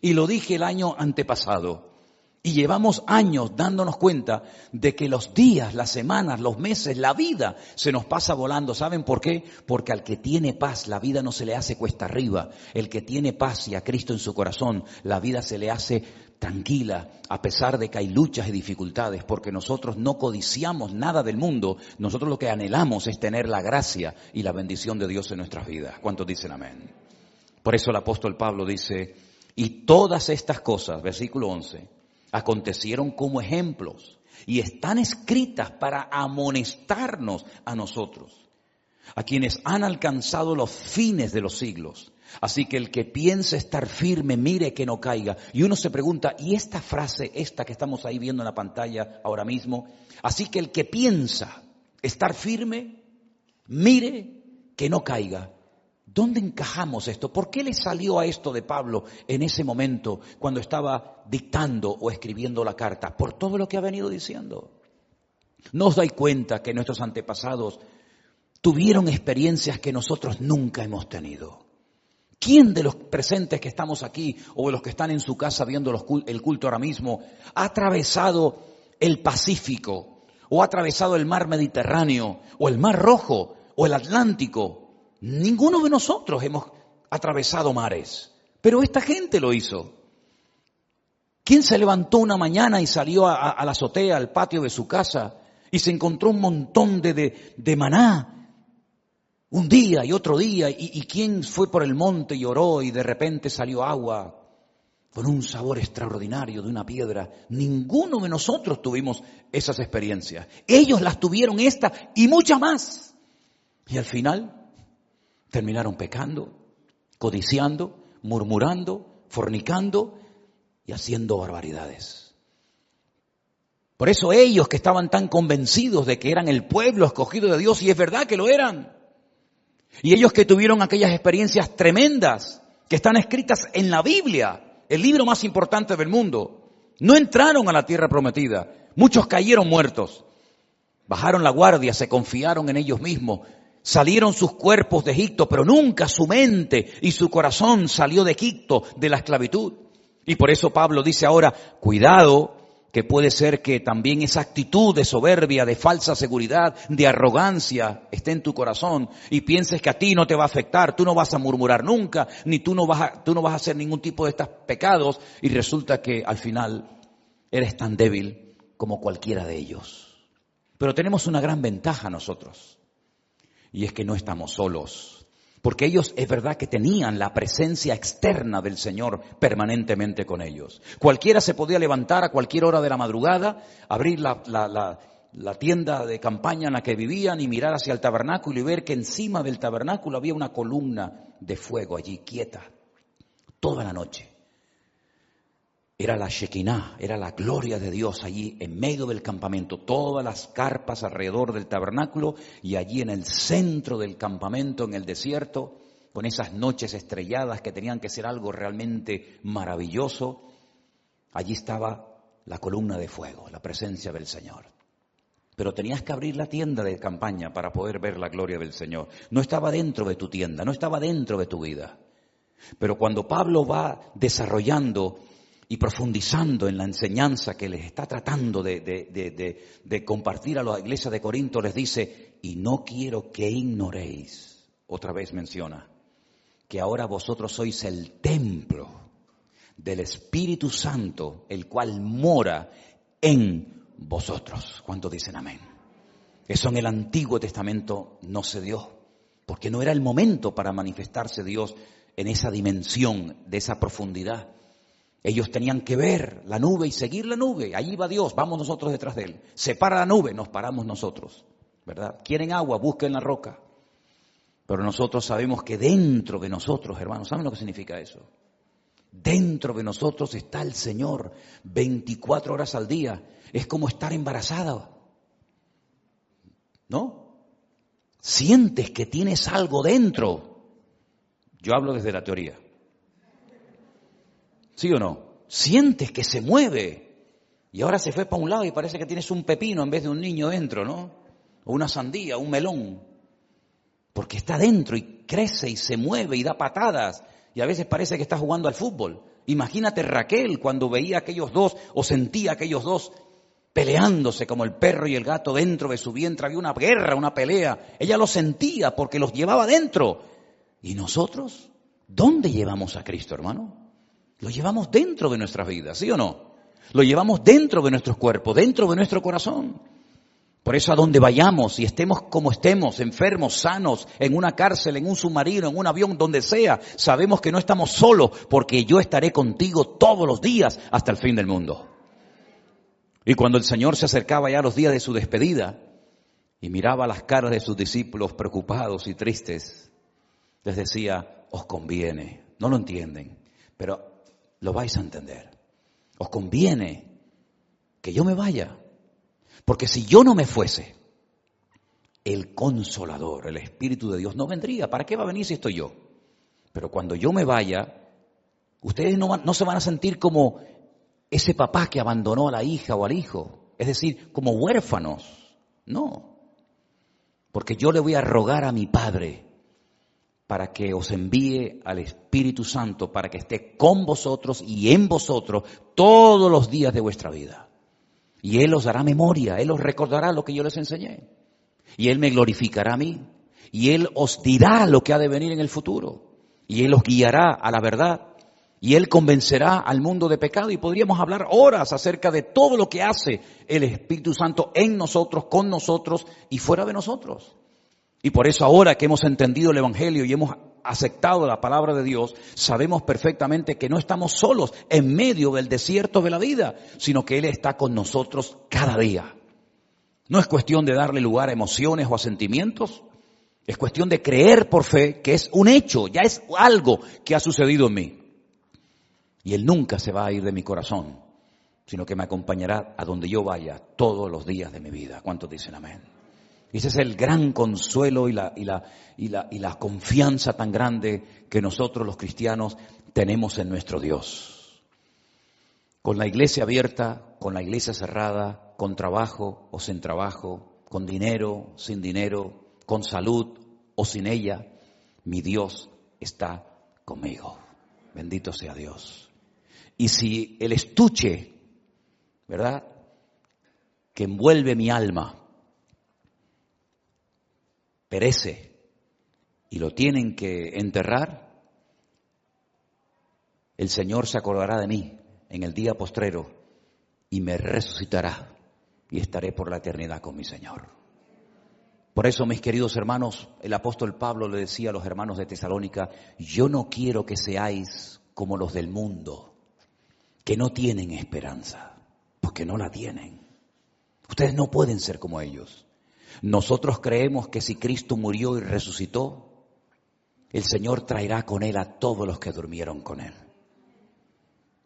S1: Y lo dije el año antepasado. Y llevamos años dándonos cuenta de que los días, las semanas, los meses, la vida se nos pasa volando. ¿Saben por qué? Porque al que tiene paz, la vida no se le hace cuesta arriba. El que tiene paz y a Cristo en su corazón, la vida se le hace tranquila, a pesar de que hay luchas y dificultades, porque nosotros no codiciamos nada del mundo. Nosotros lo que anhelamos es tener la gracia y la bendición de Dios en nuestras vidas. ¿Cuántos dicen amén? Por eso el apóstol Pablo dice, y todas estas cosas, versículo 11, acontecieron como ejemplos y están escritas para amonestarnos a nosotros, a quienes han alcanzado los fines de los siglos. Así que el que piense estar firme, mire que no caiga. Y uno se pregunta, ¿y esta frase, esta que estamos ahí viendo en la pantalla ahora mismo? Así que el que piensa estar firme, mire que no caiga. ¿Dónde encajamos esto? ¿Por qué le salió a esto de Pablo en ese momento cuando estaba dictando o escribiendo la carta? Por todo lo que ha venido diciendo. ¿No os dais cuenta que nuestros antepasados tuvieron experiencias que nosotros nunca hemos tenido? ¿Quién de los presentes que estamos aquí o de los que están en su casa viendo el culto ahora mismo ha atravesado el Pacífico o ha atravesado el mar Mediterráneo o el mar Rojo o el Atlántico? Ninguno de nosotros hemos atravesado mares, pero esta gente lo hizo. ¿Quién se levantó una mañana y salió a la azotea, al patio de su casa y se encontró un montón de maná? Un día y otro día, y quién fue por el monte y oró y de repente salió agua con un sabor extraordinario de una piedra. Ninguno de nosotros tuvimos esas experiencias. Ellos las tuvieron esta y muchas más. Y al final terminaron pecando, codiciando, murmurando, fornicando y haciendo barbaridades. Por eso ellos que estaban tan convencidos de que eran el pueblo escogido de Dios, y es verdad que lo eran, y ellos que tuvieron aquellas experiencias tremendas que están escritas en la Biblia, el libro más importante del mundo, no entraron a la tierra prometida. Muchos cayeron muertos. Bajaron la guardia, se confiaron en ellos mismos. Salieron sus cuerpos de Egipto, pero nunca su mente y su corazón salió de Egipto, de la esclavitud. Y por eso Pablo dice ahora, cuidado, que puede ser que también esa actitud de soberbia, de falsa seguridad, de arrogancia esté en tu corazón y pienses que a ti no te va a afectar, tú no vas a murmurar nunca, ni tú no vas a hacer ningún tipo de estos pecados, y resulta que al final eres tan débil como cualquiera de ellos. Pero tenemos una gran ventaja nosotros, y es que no estamos solos. Porque ellos es verdad que tenían la presencia externa del Señor permanentemente con ellos. Cualquiera se podía levantar a cualquier hora de la madrugada, abrir la tienda de campaña en la que vivían y mirar hacia el tabernáculo y ver que encima del tabernáculo había una columna de fuego allí quieta toda la noche. Era la Shekinah, era la gloria de Dios allí en medio del campamento, todas las carpas alrededor del tabernáculo y allí en el centro del campamento, en el desierto, con esas noches estrelladas que tenían que ser algo realmente maravilloso, allí estaba la columna de fuego, la presencia del Señor. Pero tenías que abrir la tienda de campaña para poder ver la gloria del Señor. No estaba dentro de tu tienda, no estaba dentro de tu vida. Pero cuando Pablo va desarrollando y profundizando en la enseñanza que les está tratando de compartir a la iglesia de Corinto, les dice, y no quiero que ignoréis, otra vez menciona, que ahora vosotros sois el templo del Espíritu Santo, el cual mora en vosotros. ¿Cuántos dicen amén? Eso en el Antiguo Testamento no se dio, porque no era el momento para manifestarse Dios en esa dimensión, de esa profundidad. Ellos tenían que ver la nube y seguir la nube. Allí va Dios, vamos nosotros detrás de Él. Se para la nube, nos paramos nosotros, ¿verdad? Quieren agua, busquen la roca. Pero nosotros sabemos que dentro de nosotros, hermanos, ¿saben lo que significa eso? Dentro de nosotros está el Señor 24 horas al día. Es como estar embarazada, ¿no? Sientes que tienes algo dentro. Yo hablo desde la teoría. ¿Sí o no? Sientes que se mueve y ahora se fue para un lado y parece que tienes un pepino en vez de un niño dentro, ¿no? O una sandía, un melón. Porque está dentro y crece y se mueve y da patadas y a veces parece que está jugando al fútbol. Imagínate Raquel cuando veía a aquellos dos o sentía a aquellos dos peleándose como el perro y el gato dentro de su vientre. Había una guerra, una pelea. Ella lo sentía porque los llevaba dentro. ¿Y nosotros? ¿Dónde llevamos a Cristo, hermano? Lo llevamos dentro de nuestras vidas, ¿sí o no? Lo llevamos dentro de nuestros cuerpos, dentro de nuestro corazón. Por eso a donde vayamos y estemos como estemos, enfermos, sanos, en una cárcel, en un submarino, en un avión, donde sea, sabemos que no estamos solos porque yo estaré contigo todos los días hasta el fin del mundo. Y cuando el Señor se acercaba ya a los días de su despedida y miraba las caras de sus discípulos preocupados y tristes, les decía, os conviene, no lo entienden, pero lo vais a entender. Os conviene que yo me vaya, porque si yo no me fuese, el Consolador, el Espíritu de Dios no vendría. ¿Para qué va a venir si estoy yo? Pero cuando yo me vaya, ustedes no se van a sentir como ese papá que abandonó a la hija o al hijo, es decir, como huérfanos. No, porque yo le voy a rogar a mi Padre para que os envíe al Espíritu Santo, para que esté con vosotros y en vosotros todos los días de vuestra vida. Y Él os dará memoria, Él os recordará lo que yo les enseñé. Y Él me glorificará a mí. Y Él os dirá lo que ha de venir en el futuro. Y Él os guiará a la verdad. Y Él convencerá al mundo de pecado. Y podríamos hablar horas acerca de todo lo que hace el Espíritu Santo en nosotros, con nosotros y fuera de nosotros. Y por eso ahora que hemos entendido el Evangelio y hemos aceptado la palabra de Dios, sabemos perfectamente que no estamos solos en medio del desierto de la vida, sino que Él está con nosotros cada día. No es cuestión de darle lugar a emociones o a sentimientos, es cuestión de creer por fe que es un hecho, ya es algo que ha sucedido en mí. Y Él nunca se va a ir de mi corazón, sino que me acompañará a donde yo vaya todos los días de mi vida. ¿Cuántos dicen amén? Ese es el gran consuelo y la confianza tan grande que nosotros los cristianos tenemos en nuestro Dios. Con la iglesia abierta, con la iglesia cerrada, con trabajo o sin trabajo, con dinero, sin dinero, con salud o sin ella, mi Dios está conmigo. Bendito sea Dios. Y si el estuche, ¿verdad?, que envuelve mi alma, perece y lo tienen que enterrar, el Señor se acordará de mí en el día postrero y me resucitará y estaré por la eternidad con mi Señor. Por eso, mis queridos hermanos, el apóstol Pablo le decía a los hermanos de Tesalónica, yo no quiero que seáis como los del mundo, que no tienen esperanza, porque no la tienen. Ustedes no pueden ser como ellos. Nosotros creemos que si Cristo murió y resucitó, el Señor traerá con Él a todos los que durmieron con Él.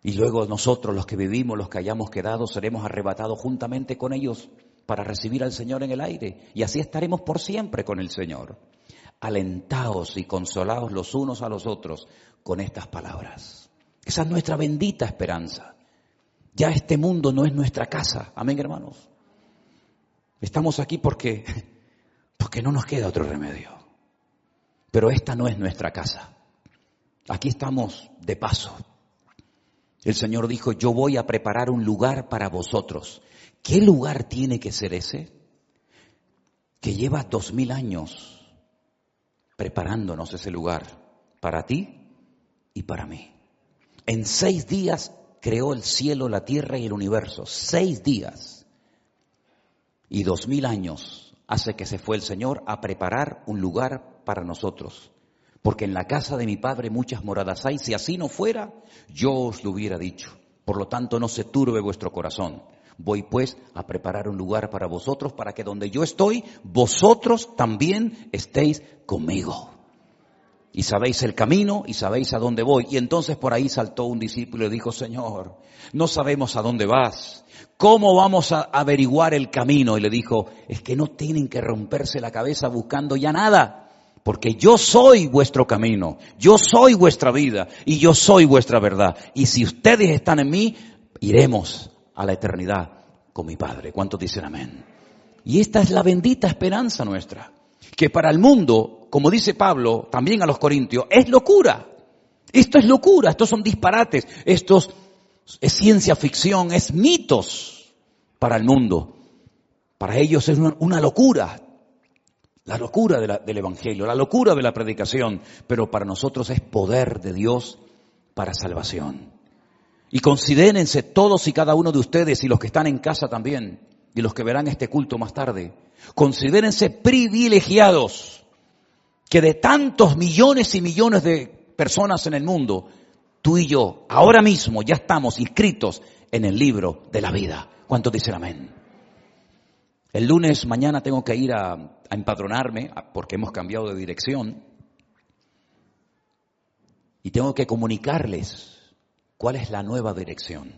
S1: Y luego nosotros, los que vivimos, los que hayamos quedado, seremos arrebatados juntamente con ellos para recibir al Señor en el aire. Y así estaremos por siempre con el Señor. Alentaos y consolaos los unos a los otros con estas palabras. Esa es nuestra bendita esperanza. Ya este mundo no es nuestra casa. Amén, hermanos. Estamos aquí porque no nos queda otro remedio. Pero esta no es nuestra casa. Aquí estamos de paso. El Señor dijo, yo voy a preparar un lugar para vosotros. ¿Qué lugar tiene que ser ese? Que lleva 2000 años preparándonos ese lugar para ti y para mí. En 6 días creó el cielo, la tierra y el universo. 6 días. Y 2000 años hace que se fue el Señor a preparar un lugar para nosotros. Porque en la casa de mi Padre muchas moradas hay. Si así no fuera, yo os lo hubiera dicho. Por lo tanto, no se turbe vuestro corazón. Voy pues a preparar un lugar para vosotros, para que donde yo estoy, vosotros también estéis conmigo. Y sabéis el camino y sabéis a dónde voy. Y entonces por ahí saltó un discípulo y dijo, Señor, no sabemos a dónde vas. ¿Cómo vamos a averiguar el camino? Y le dijo, es que no tienen que romperse la cabeza buscando ya nada. Porque yo soy vuestro camino, yo soy vuestra vida y yo soy vuestra verdad. Y si ustedes están en mí, iremos a la eternidad con mi Padre. ¿Cuántos dicen amén? Y esta es la bendita esperanza nuestra. Que para el mundo, como dice Pablo también a los Corintios, es locura. Esto es locura, estos son disparates, esto es ciencia ficción, es mitos para el mundo. Para ellos es una locura. La locura del Evangelio, la locura de la predicación, pero para nosotros es poder de Dios para salvación. Y considérense todos y cada uno de ustedes y los que están en casa también, y los que verán este culto más tarde, considérense privilegiados que de tantos millones y millones de personas en el mundo, tú y yo ahora mismo ya estamos inscritos en el libro de la vida. ¿Cuántos dicen amén? El lunes, mañana, tengo que ir a empadronarme porque hemos cambiado de dirección. Y tengo que comunicarles cuál es la nueva dirección.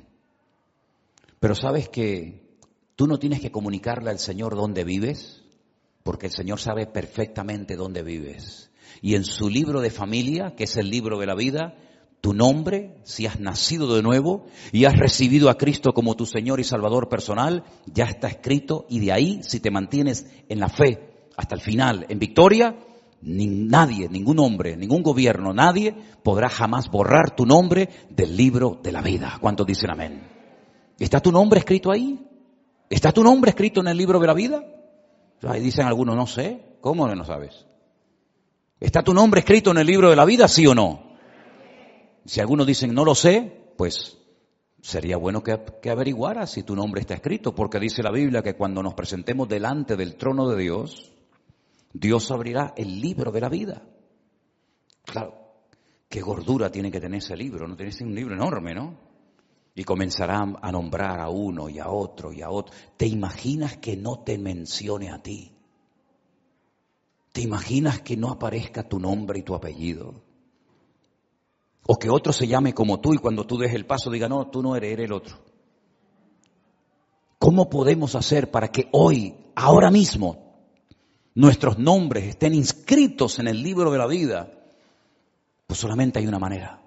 S1: Pero sabes que tú no tienes que comunicarle al Señor dónde vives, porque el Señor sabe perfectamente dónde vives. Y en su libro de familia, que es el libro de la vida, tu nombre, si has nacido de nuevo y has recibido a Cristo como tu Señor y Salvador personal, ya está escrito. Y de ahí, si te mantienes en la fe hasta el final, en victoria, nadie, ningún hombre, ningún gobierno, nadie podrá jamás borrar tu nombre del libro de la vida. ¿Cuántos dicen amén? ¿Está tu nombre escrito ahí? ¿Está tu nombre escrito en el libro de la vida? Ahí dicen algunos, no sé. ¿Cómo no sabes? ¿Está tu nombre escrito en el libro de la vida, sí o no? Si algunos dicen, no lo sé, pues sería bueno que averiguaras si tu nombre está escrito, porque dice la Biblia que cuando nos presentemos delante del trono de Dios, Dios abrirá el libro de la vida. Claro, qué gordura tiene que tener ese libro, no tiene que ser un libro enorme, ¿no? Y comenzará a nombrar a uno y a otro y a otro. ¿Te imaginas que no te mencione a ti? ¿Te imaginas que no aparezca tu nombre y tu apellido? O que otro se llame como tú y cuando tú des el paso diga, no, tú no eres el otro. ¿Cómo podemos hacer para que hoy, ahora mismo, nuestros nombres estén inscritos en el libro de la vida? Pues solamente hay una manera: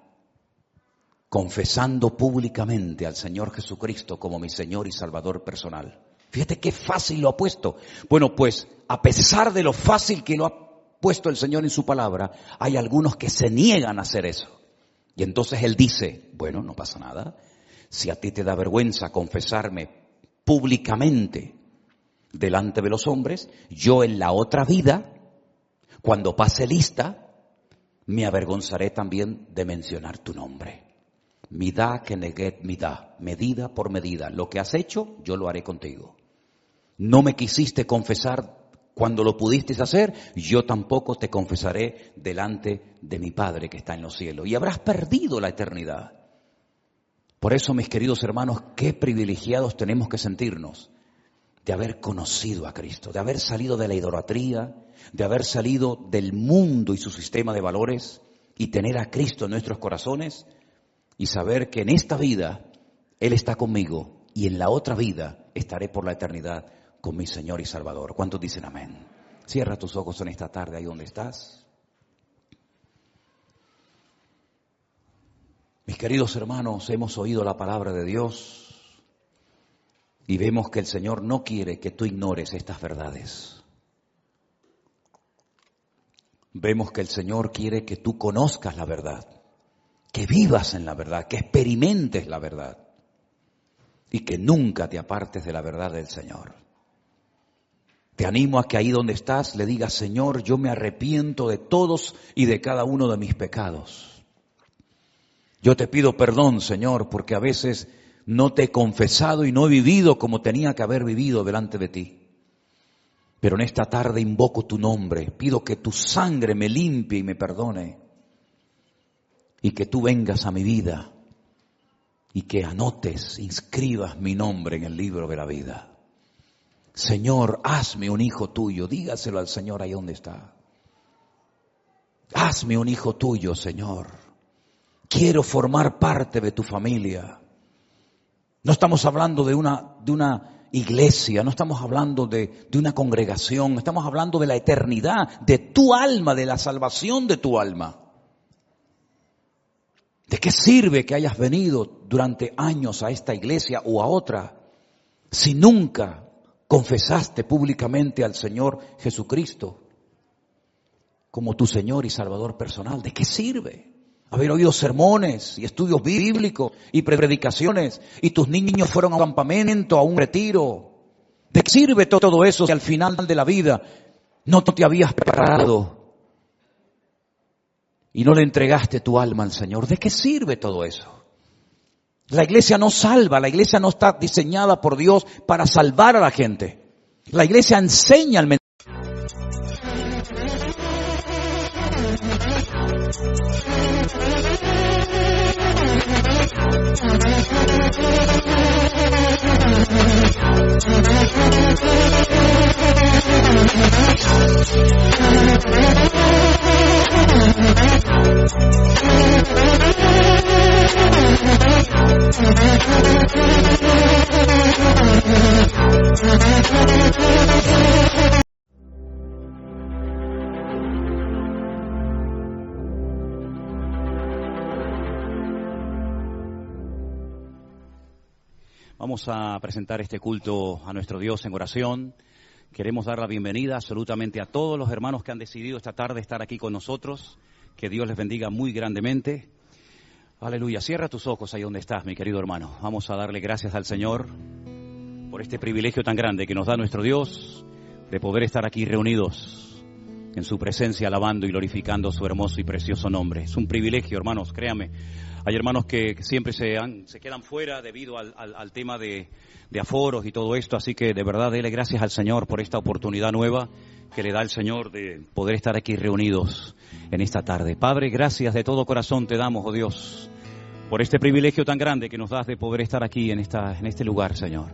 S1: confesando públicamente al Señor Jesucristo como mi Señor y Salvador personal. Fíjate qué fácil lo ha puesto. Bueno, pues a pesar de lo fácil que lo ha puesto el Señor en su palabra, hay algunos que se niegan a hacer eso. Y entonces Él dice, bueno, no pasa nada. Si a ti te da vergüenza confesarme públicamente delante de los hombres, yo en la otra vida, cuando pase lista, me avergonzaré también de mencionar tu nombre. Midá que neguet midá, medida por medida. Lo que has hecho, yo lo haré contigo. No me quisiste confesar cuando lo pudiste hacer, yo tampoco te confesaré delante de mi Padre que está en los cielos. Y habrás perdido la eternidad. Por eso, mis queridos hermanos, qué privilegiados tenemos que sentirnos de haber conocido a Cristo, de haber salido de la idolatría, de haber salido del mundo y su sistema de valores y tener a Cristo en nuestros corazones y saber que en esta vida Él está conmigo y en la otra vida estaré por la eternidad con mi Señor y Salvador. ¿Cuántos dicen amén? Cierra tus ojos en esta tarde ahí donde estás. Mis queridos hermanos, hemos oído la palabra de Dios y vemos que el Señor no quiere que tú ignores estas verdades. Vemos que el Señor quiere que tú conozcas la verdad, que vivas en la verdad, que experimentes la verdad y que nunca te apartes de la verdad del Señor. Te animo a que ahí donde estás le digas, Señor, yo me arrepiento de todos y de cada uno de mis pecados. Yo te pido perdón, Señor, porque a veces no te he confesado y no he vivido como tenía que haber vivido delante de ti. Pero en esta tarde invoco tu nombre, pido que tu sangre me limpie y me perdone. Y que tú vengas a mi vida y que anotes, inscribas mi nombre en el libro de la vida. Señor, hazme un hijo tuyo. Dígaselo al Señor ahí donde está. Hazme un hijo tuyo, Señor. Quiero formar parte de tu familia. No estamos hablando de una iglesia, no estamos hablando de una congregación, estamos hablando de la eternidad, de tu alma, de la salvación de tu alma. ¿De qué sirve que hayas venido durante años a esta iglesia o a otra si nunca confesaste públicamente al Señor Jesucristo como tu Señor y Salvador personal? ¿De qué sirve haber oído sermones y estudios bíblicos y predicaciones y tus niños fueron a un campamento, a un retiro? ¿De qué sirve todo eso si al final de la vida no te habías preparado y no le entregaste tu alma al Señor? ¿De qué sirve todo eso? La iglesia no salva, la iglesia no está diseñada por Dios para salvar a la gente. La iglesia enseña el mensaje. Vamos a presentar este culto a nuestro Dios en oración. Queremos dar la bienvenida absolutamente a todos los hermanos que han decidido esta tarde estar aquí con nosotros. Que Dios les bendiga muy grandemente. Aleluya. Cierra tus ojos ahí donde estás, mi querido hermano. Vamos a darle gracias al Señor por este privilegio tan grande que nos da nuestro Dios de poder estar aquí reunidos en su presencia, alabando y glorificando su hermoso y precioso nombre. Es un privilegio, hermanos, créanme. Hay hermanos que siempre se quedan fuera debido al tema de aforos y todo esto, así que de verdad dele gracias al Señor por esta oportunidad nueva que le da el Señor de poder estar aquí reunidos en esta tarde. Padre, gracias de todo corazón te damos, oh Dios, por este privilegio tan grande que nos das de poder estar aquí en este lugar, Señor.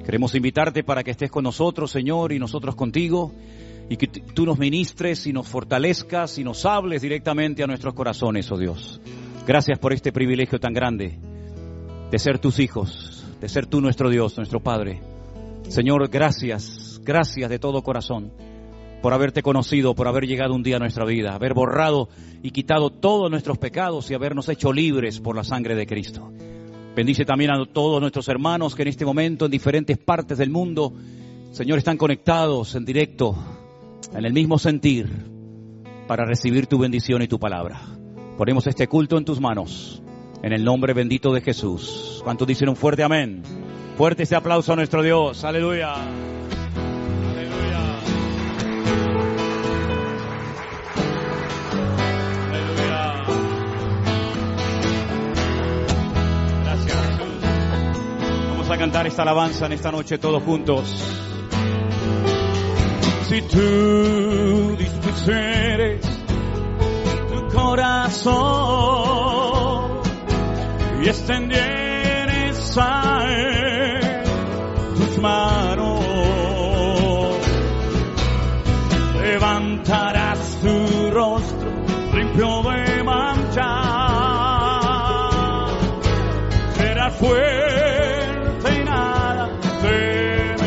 S1: Queremos invitarte para que estés con nosotros, Señor, y nosotros contigo, y que tú nos ministres y nos fortalezcas y nos hables directamente a nuestros corazones, oh Dios. Gracias por este privilegio tan grande de ser tus hijos, de ser tú nuestro Dios, nuestro Padre. Señor, gracias de todo corazón por haberte conocido, por haber llegado un día a nuestra vida, haber borrado y quitado todos nuestros pecados y habernos hecho libres por la sangre de Cristo. Bendice también a todos nuestros hermanos que en este momento en diferentes partes del mundo, Señor, están conectados en directo, en el mismo sentir, para recibir tu bendición y tu palabra. Ponemos este culto en tus manos, en el nombre bendito de Jesús. ¿Cuántos dicen un fuerte amén? Fuerte este aplauso a nuestro Dios. Aleluya. Aleluya. Aleluya. Gracias, Jesús. Vamos a cantar esta alabanza en esta noche todos juntos. Si tú dispusieres corazón y extendieres a él tus manos, levantarás tu rostro limpio de mancha, serás fuerte y nada temerás.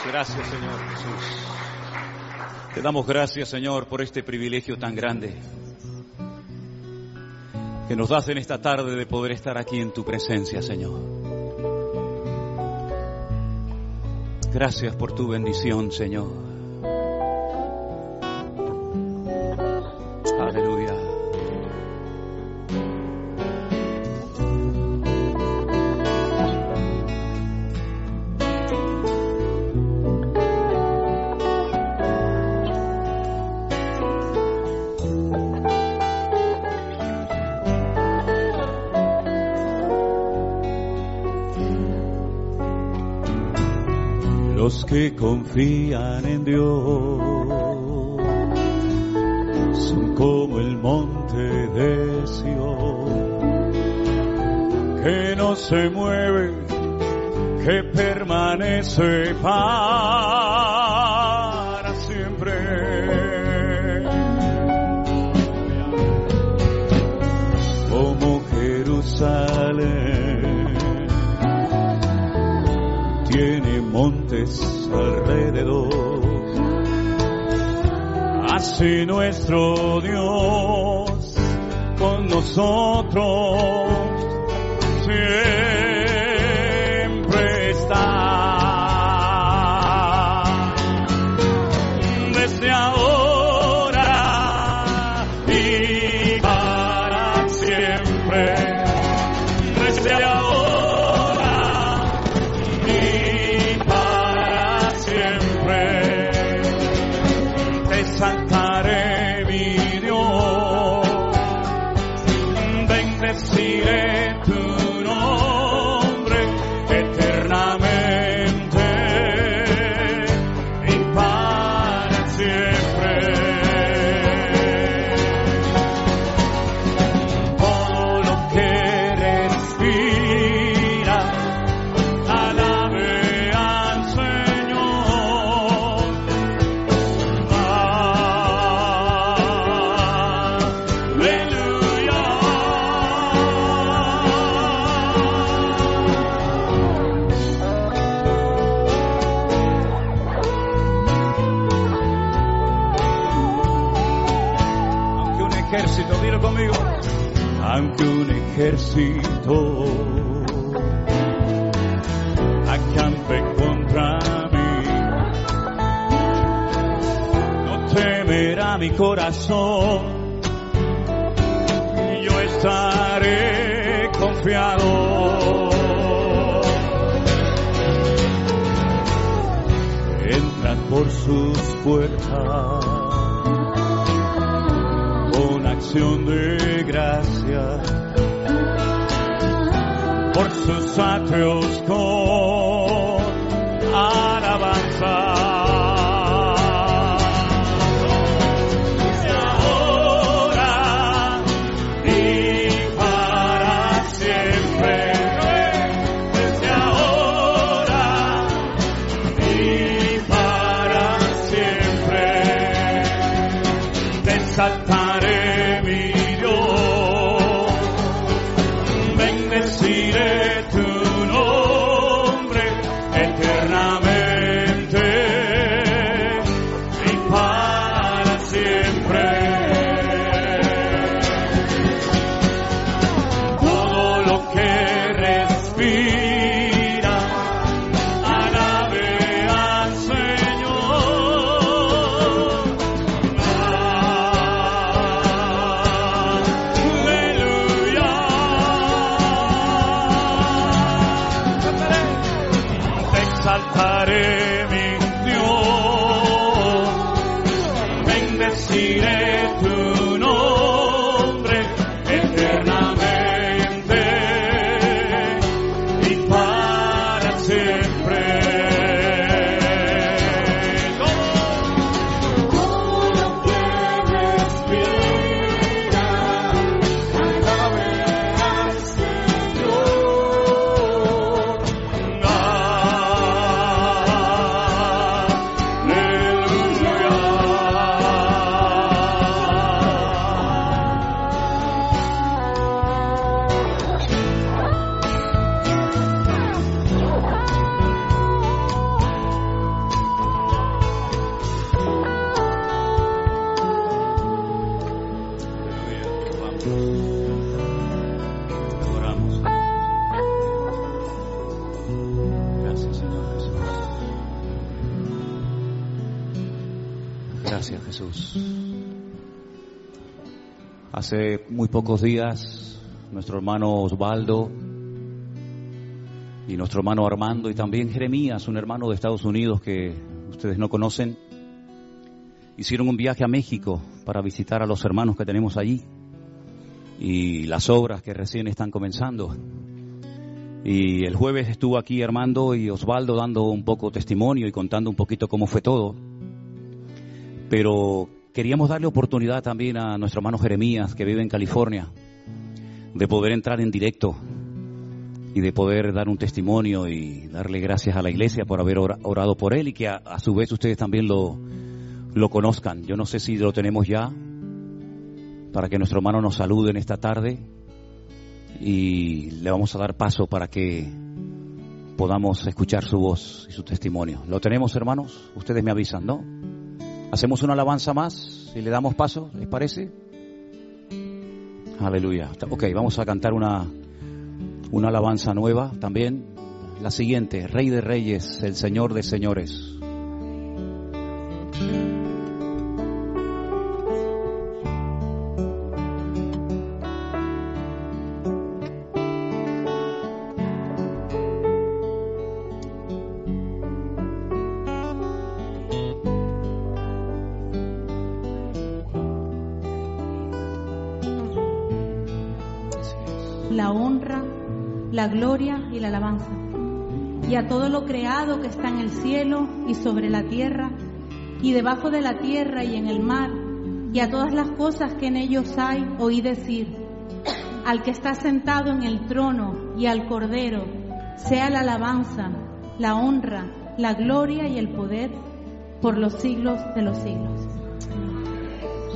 S1: Gracias, Señor Jesús. Te damos gracias, Señor, por este privilegio tan grande que nos das en esta tarde de poder estar aquí en tu presencia, Señor. Gracias por tu bendición, Señor. Aleluya.
S2: Los que confían en Dios son como el monte de Sión, que no se mueve, que permanece para siempre. Como Jerusalén tiene montes alrededor, así nuestro Dios con nosotros siempre está. Desde ahora y para siempre, desde ahora exaltaré mi Dios, bendeciré tu nombre eternamente y para siempre. Todo lo que respira, alabe al Señor.
S1: Ejército, dilo conmigo.
S2: Aunque un ejército acampe contra mí, no temerá mi corazón, yo estaré confiado. Entra por sus puertas con acción de gracia, por sus atrios con alabanza. Desde ahora y para siempre, desde ahora y para siempre, te exaltaré mi Dios, bendeciré tu nombre eternamente y para siempre. Todo lo que respira, alabe al Señor. Oramos. Gracias, Señor Jesús. Gracias, Jesús. Hace muy pocos días, nuestro hermano Osvaldo y nuestro hermano Armando y también Jeremías, un hermano de Estados Unidos que ustedes no conocen, hicieron un viaje a México para visitar a los hermanos que tenemos allí y las obras que recién están comenzando. Y el jueves estuvo aquí Armando y Osvaldo dando un poco testimonio y contando un poquito cómo fue todo. Pero queríamos darle oportunidad también a nuestro hermano Jeremías, que vive en California, de poder entrar en directo y de poder dar un testimonio y darle gracias a la iglesia por haber orado por él y que a su vez ustedes también lo conozcan. Yo no sé si lo tenemos ya para que nuestro hermano nos salude en esta tarde y le vamos a dar paso para que podamos escuchar su voz y su testimonio. ¿Lo tenemos, hermanos? Ustedes me avisan, ¿no? Hacemos una alabanza más y le damos paso, ¿les parece? Aleluya. Ok, vamos a cantar una alabanza nueva también. La siguiente, Rey de Reyes, el Señor de Señores.
S3: La honra, la gloria y la alabanza, y a todo lo creado que está en el cielo y sobre la tierra, y debajo de la tierra y en el mar, y a todas las cosas que en ellos hay, oí decir: al que está sentado en el trono y al Cordero, sea la alabanza, la honra, la gloria y el poder, por los siglos de los siglos.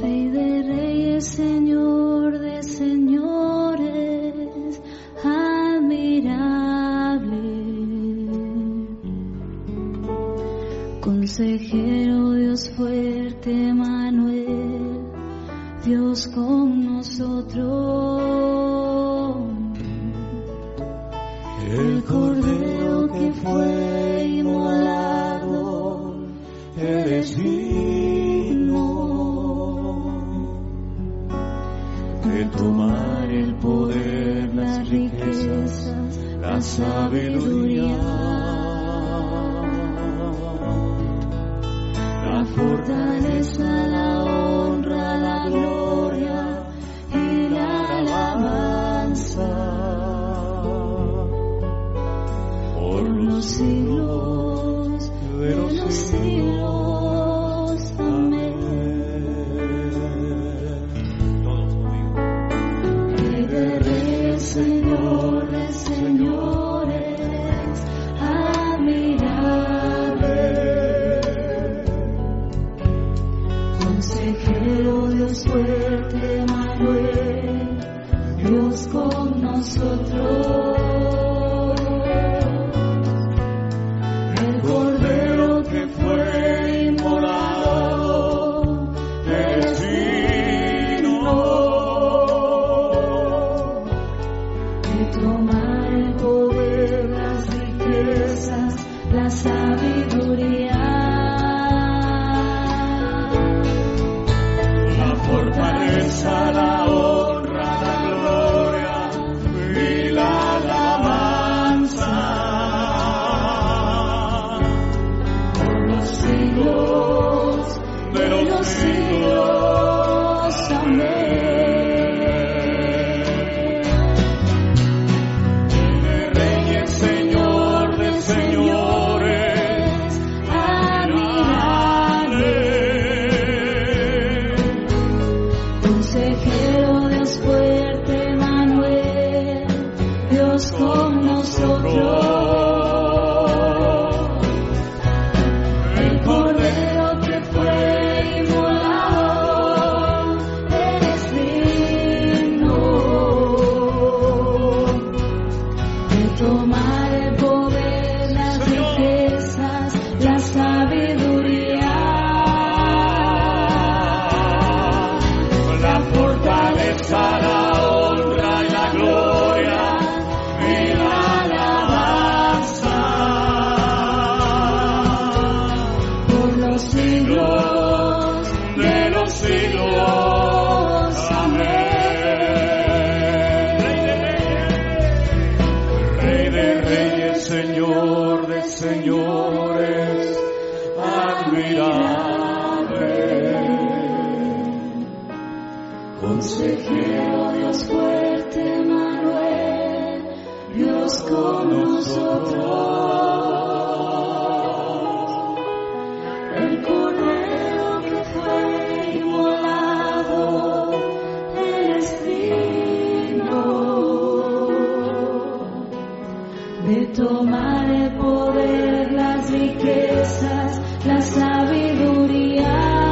S4: Rey de reyes, Señor de señores, admirable, consejero, Dios fuerte, Manuel, Dios con nosotros, el Cordero que fue inmolado, eres digno de tomar el poder, las riquezas, la sabiduría, la fortaleza, la honra, la gloria y la alabanza por los siglos de los siglos. Amén. Señor de señores, admirable, consejero, Dios fuerte, Manuel, Dios con nosotros, el Cordero que fue inmolado, es tomar el poder, las riquezas, la sabiduría, la fortaleza, la honra, la gloria y la alabanza por los siglos de los siglos. Amén. Con nosotros, el Cordero que fue inmolado, eres digno de tomar el poder, las riquezas, la sabiduría, la fortaleza, la Consejero, Dios fuerte, Emmanuel, Dios con nosotros. El Cordero que fue inmolado, Él es digno de tomar el poder, las riquezas, la sabiduría.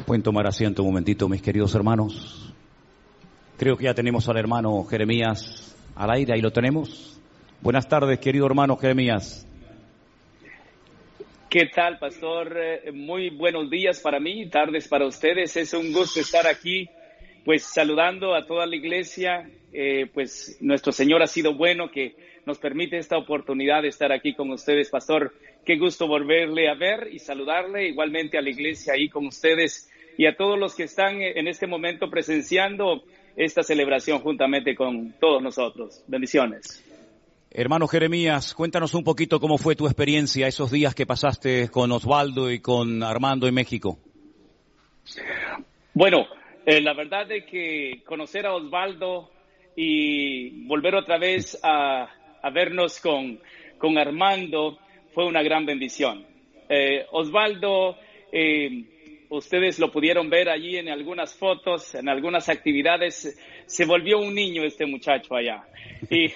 S2: Pueden tomar asiento un momentito, mis queridos hermanos. Creo que ya tenemos al hermano Jeremías al aire, ahí lo tenemos. Buenas tardes, querido hermano Jeremías.
S5: ¿Qué tal, pastor? Muy buenos días para mí, tardes para ustedes. Es un gusto estar aquí, pues saludando a toda la iglesia. Pues nuestro Señor ha sido bueno que nos permite esta oportunidad de estar aquí con ustedes, pastor. Qué gusto volverle a ver y saludarle, igualmente a la iglesia ahí con ustedes y a todos los que están en este momento presenciando esta celebración juntamente con todos nosotros. Bendiciones.
S2: Hermano Jeremías, cuéntanos un poquito cómo fue tu experiencia esos días que pasaste con Osvaldo y con Armando en México.
S5: Bueno, la verdad de que conocer a Osvaldo y volver otra vez a vernos con Armando fue una gran bendición. Osvaldo, ustedes lo pudieron ver allí en algunas fotos, en algunas actividades. Se volvió un niño este muchacho allá. Y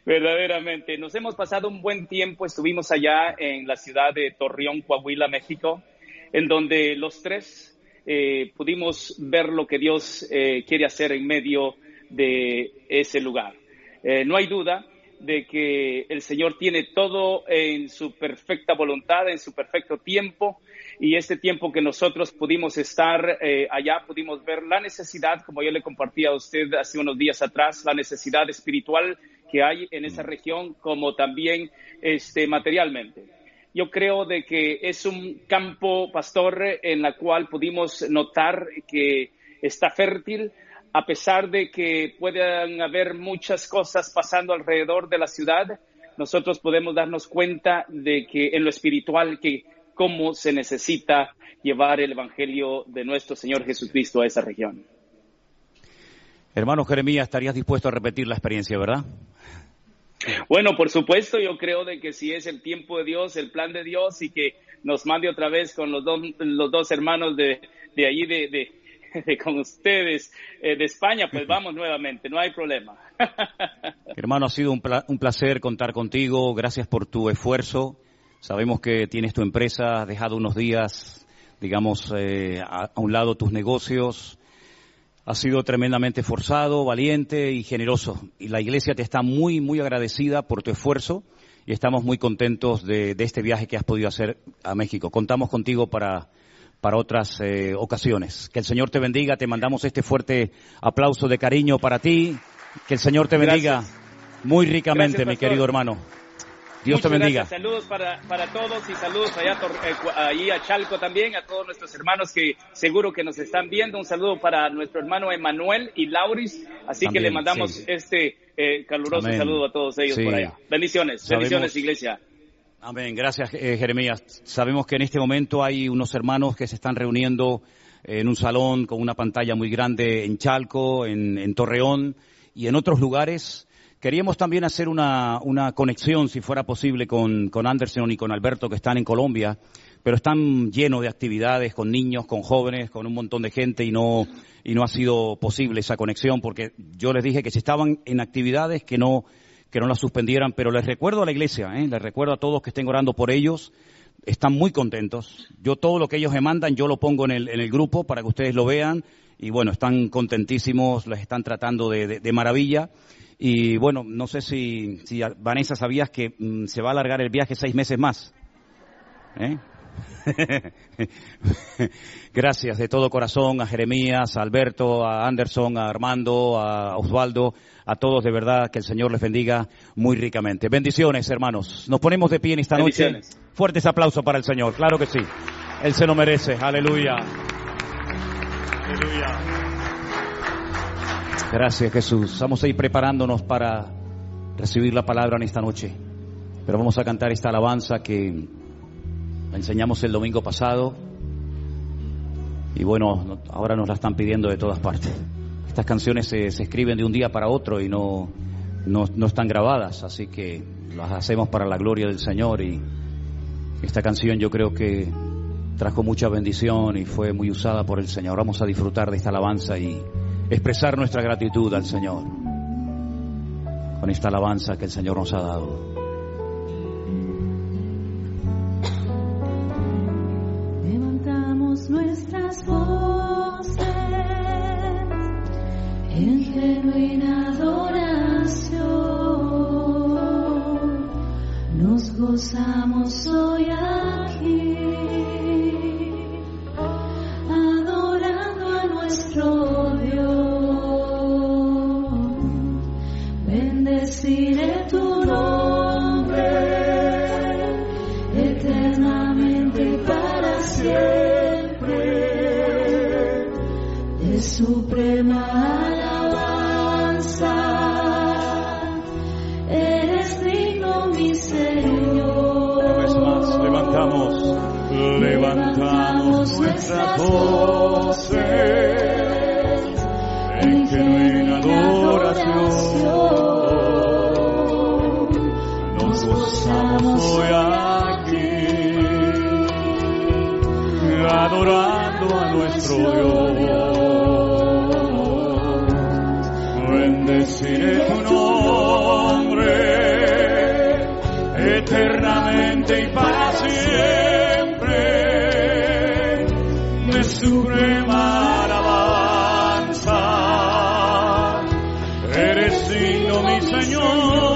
S5: verdaderamente nos hemos pasado un buen tiempo. Estuvimos allá en la ciudad de Torreón, Coahuila, México, en donde los tres pudimos ver lo que Dios quiere hacer en medio de ese lugar. No hay duda de que el Señor tiene todo en su perfecta voluntad, en su perfecto tiempo, y este tiempo que nosotros pudimos estar allá, pudimos ver la necesidad, como yo le compartí a usted hace unos días atrás, la necesidad espiritual que hay en esa región, como también materialmente. Yo creo de que es un campo, pastor, en la cual pudimos notar que está fértil, a pesar de que puedan haber muchas cosas pasando alrededor de la ciudad. Nosotros podemos darnos cuenta de que en lo espiritual, que cómo se necesita llevar el evangelio de nuestro Señor Jesucristo a esa región.
S2: Hermano Jeremías, estarías dispuesto a repetir la experiencia, ¿verdad?
S5: Bueno, por supuesto, yo creo de que si es el tiempo de Dios, el plan de Dios, y que nos mande otra vez con los dos hermanos de allí, con ustedes, de España, pues vamos nuevamente, no hay problema.
S2: Hermano, ha sido un placer contar contigo. Gracias por tu esfuerzo. Sabemos que tienes tu empresa, has dejado unos días, digamos, a un lado tus negocios. Has sido tremendamente esforzado, valiente y generoso. Y la iglesia te está muy, muy agradecida por tu esfuerzo y estamos muy contentos de este viaje que has podido hacer a México. Contamos contigo para otras ocasiones. Que el Señor te bendiga. Te mandamos este fuerte aplauso de cariño para ti. Que el Señor te bendiga muy ricamente,
S5: Gracias,
S2: mi querido hermano. Dios
S5: Muchas
S2: te bendiga.
S5: Gracias. Saludos para todos y saludos allá ahí a Chalco también, a todos nuestros hermanos que seguro que nos están viendo. Un saludo para nuestro hermano Emanuel y Lauris. Así también, que le mandamos caluroso saludo a todos ellos por allá. Bendiciones, bendiciones, iglesia.
S2: Amén. Gracias, Jeremías. Sabemos que en este momento hay unos hermanos que se están reuniendo en un salón con una pantalla muy grande en Chalco, en Torreón y en otros lugares. Queríamos también hacer una conexión, si fuera posible, con Anderson y con Alberto, que están en Colombia, pero están llenos de actividades con niños, con jóvenes, con un montón de gente y no ha sido posible esa conexión porque yo les dije que si estaban en actividades que no las suspendieran, pero les recuerdo a la iglesia, les recuerdo a todos que estén orando por ellos. Están muy contentos. Yo todo lo que ellos me mandan, yo lo pongo en el grupo para que ustedes lo vean y bueno, están contentísimos, les están tratando de maravilla. Y bueno, no sé si Vanessa, sabías que se va a alargar el viaje 6 meses más. Gracias de todo corazón a Jeremías, a Alberto, a Anderson, a Armando, a Osvaldo, a todos de verdad, que el Señor les bendiga muy ricamente. Bendiciones, hermanos. Nos ponemos de pie en esta noche. Fuertes aplausos para el Señor, claro que sí. Él se lo merece. Aleluya. Aleluya. Gracias, Jesús. Vamos a ir preparándonos para recibir la palabra en esta noche. Pero vamos a cantar esta alabanza que la enseñamos el domingo pasado. Y bueno, ahora nos la están pidiendo de todas partes. Estas canciones se escriben de un día para otro y no están grabadas. Así que las hacemos para la gloria del Señor. Y esta canción yo creo que trajo mucha bendición y fue muy usada por el Señor. Vamos a disfrutar de esta alabanza y expresar nuestra gratitud al Señor con esta alabanza que el Señor nos ha dado.
S4: Levantamos nuestras voces en genuina adoración, nos gozamos hoy aquí, adorando a nuestro Dios. Bendeciré tu nombre eternamente para siempre, de suprema alabanza eres digno, mi Señor.
S2: Una vez más levantamos nuestras voces en genuina adoración. Nos gozamos hoy aquí, adorando a nuestro Dios. Bendeciré tu nombre eternamente y para siempre, de suprema alabanza eres digno, mi Señor.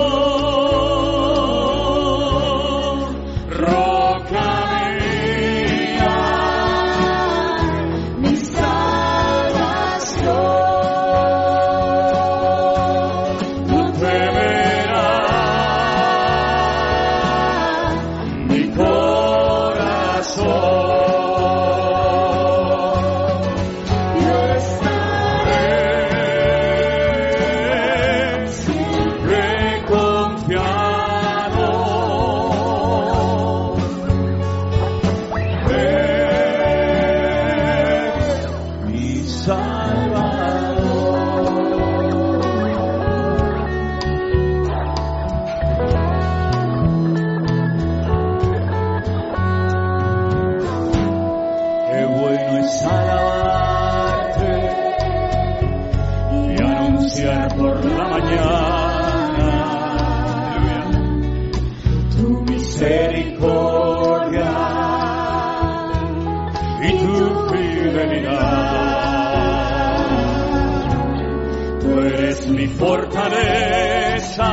S2: Tú eres mi fortaleza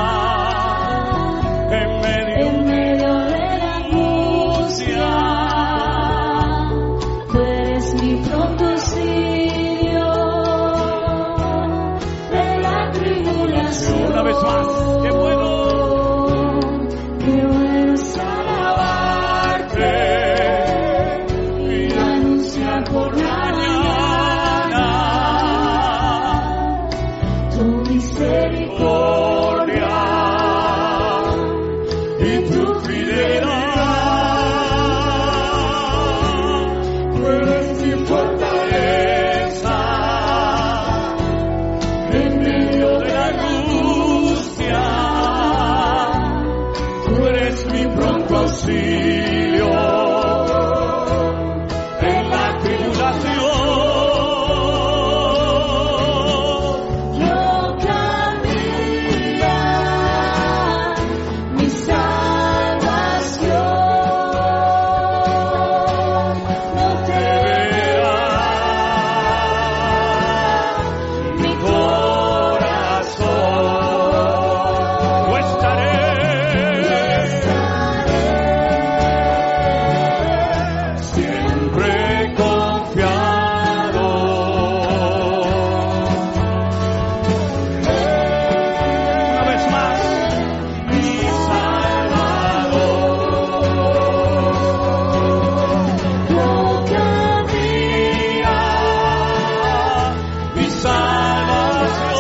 S2: en medio
S4: de la angustia. Tú eres mi pronto auxilio de la tribulación.
S2: Una vez más, qué bueno.
S4: Qué bueno es alabarte y anunciar por la mañana tu misericordia y tu fidelidad. Tú eres mi fortaleza en medio de la angustia. Tú eres mi pronto auxilio en la tribulación. Yo camino mi salvación, no temerá mi corazón. Yo estaré siempre confiado. Una vez más, mi Salvador. Yo camino mi salvación.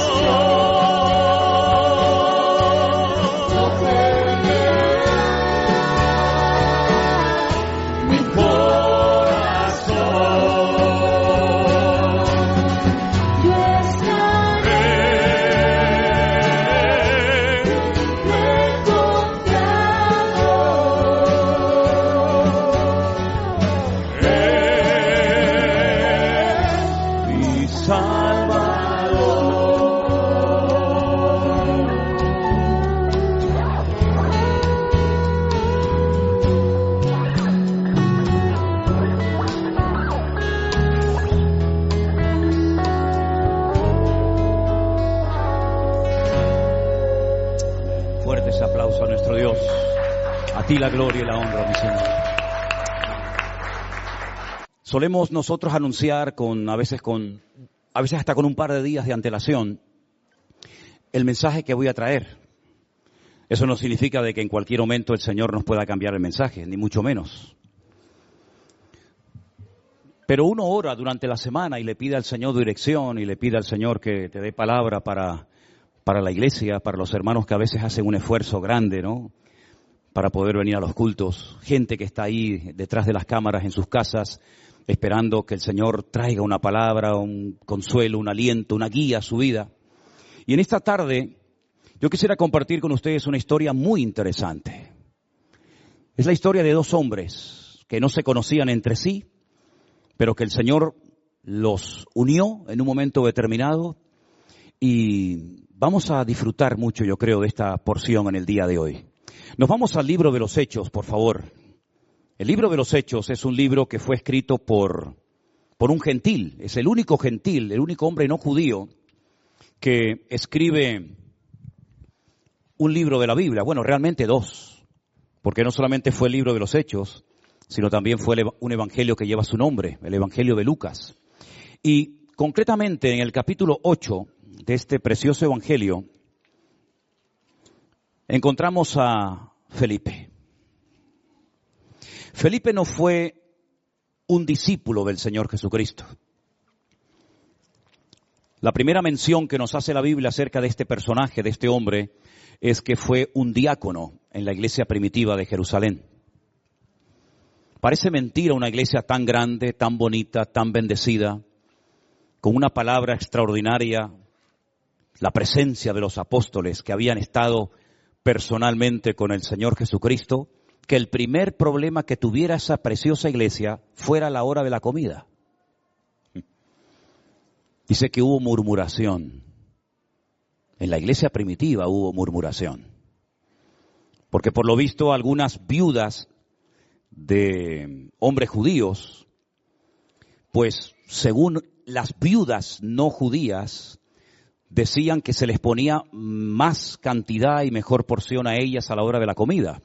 S4: No temerá mi corazón. Yo estaré confiado en mi Salvador.
S2: Fuerte ese aplauso a nuestro Dios. A ti la gloria y la honra, mi Señor. Solemos nosotros anunciar a veces hasta con un par de días de antelación el mensaje que voy a traer. Eso no significa de que en cualquier momento el Señor nos pueda cambiar el mensaje, ni mucho menos. Pero uno ora durante la semana y le pide al Señor dirección y le pide al Señor que te dé palabra para la iglesia, para los hermanos que a veces hacen un esfuerzo grande, ¿no? Para poder venir a los cultos. Gente que está ahí detrás de las cámaras en sus casas, esperando que el Señor traiga una palabra, un consuelo, un aliento, una guía a su vida. Y en esta tarde yo quisiera compartir con ustedes una historia muy interesante. Es la historia de dos hombres que no se conocían entre sí, pero que el Señor los unió en un momento determinado y vamos a disfrutar mucho, yo creo, de esta porción en el día de hoy. Nos vamos al libro de los Hechos, por favor. El libro de los Hechos es un libro que fue escrito por un gentil. Es el único gentil, el único hombre no judío que escribe un libro de la Biblia. Bueno, realmente dos, porque no solamente fue el libro de los Hechos, sino también fue un evangelio que lleva su nombre, el Evangelio de Lucas. Y concretamente en el capítulo 8 de este precioso evangelio encontramos a Felipe. Felipe no fue un discípulo del Señor Jesucristo. La primera mención que nos hace la Biblia acerca de este personaje, de este hombre, es que fue un diácono en la iglesia primitiva de Jerusalén. Parece mentira una iglesia tan grande, tan bonita, tan bendecida, con una palabra extraordinaria, la presencia de los apóstoles que habían estado personalmente con el Señor Jesucristo, que el primer problema que tuviera esa preciosa iglesia fuera la hora de la comida. Dice que hubo murmuración. En la iglesia primitiva hubo murmuración. Porque por lo visto algunas viudas de hombres judíos, pues según las viudas no judías, decían que se les ponía más cantidad y mejor porción a ellas a la hora de la comida,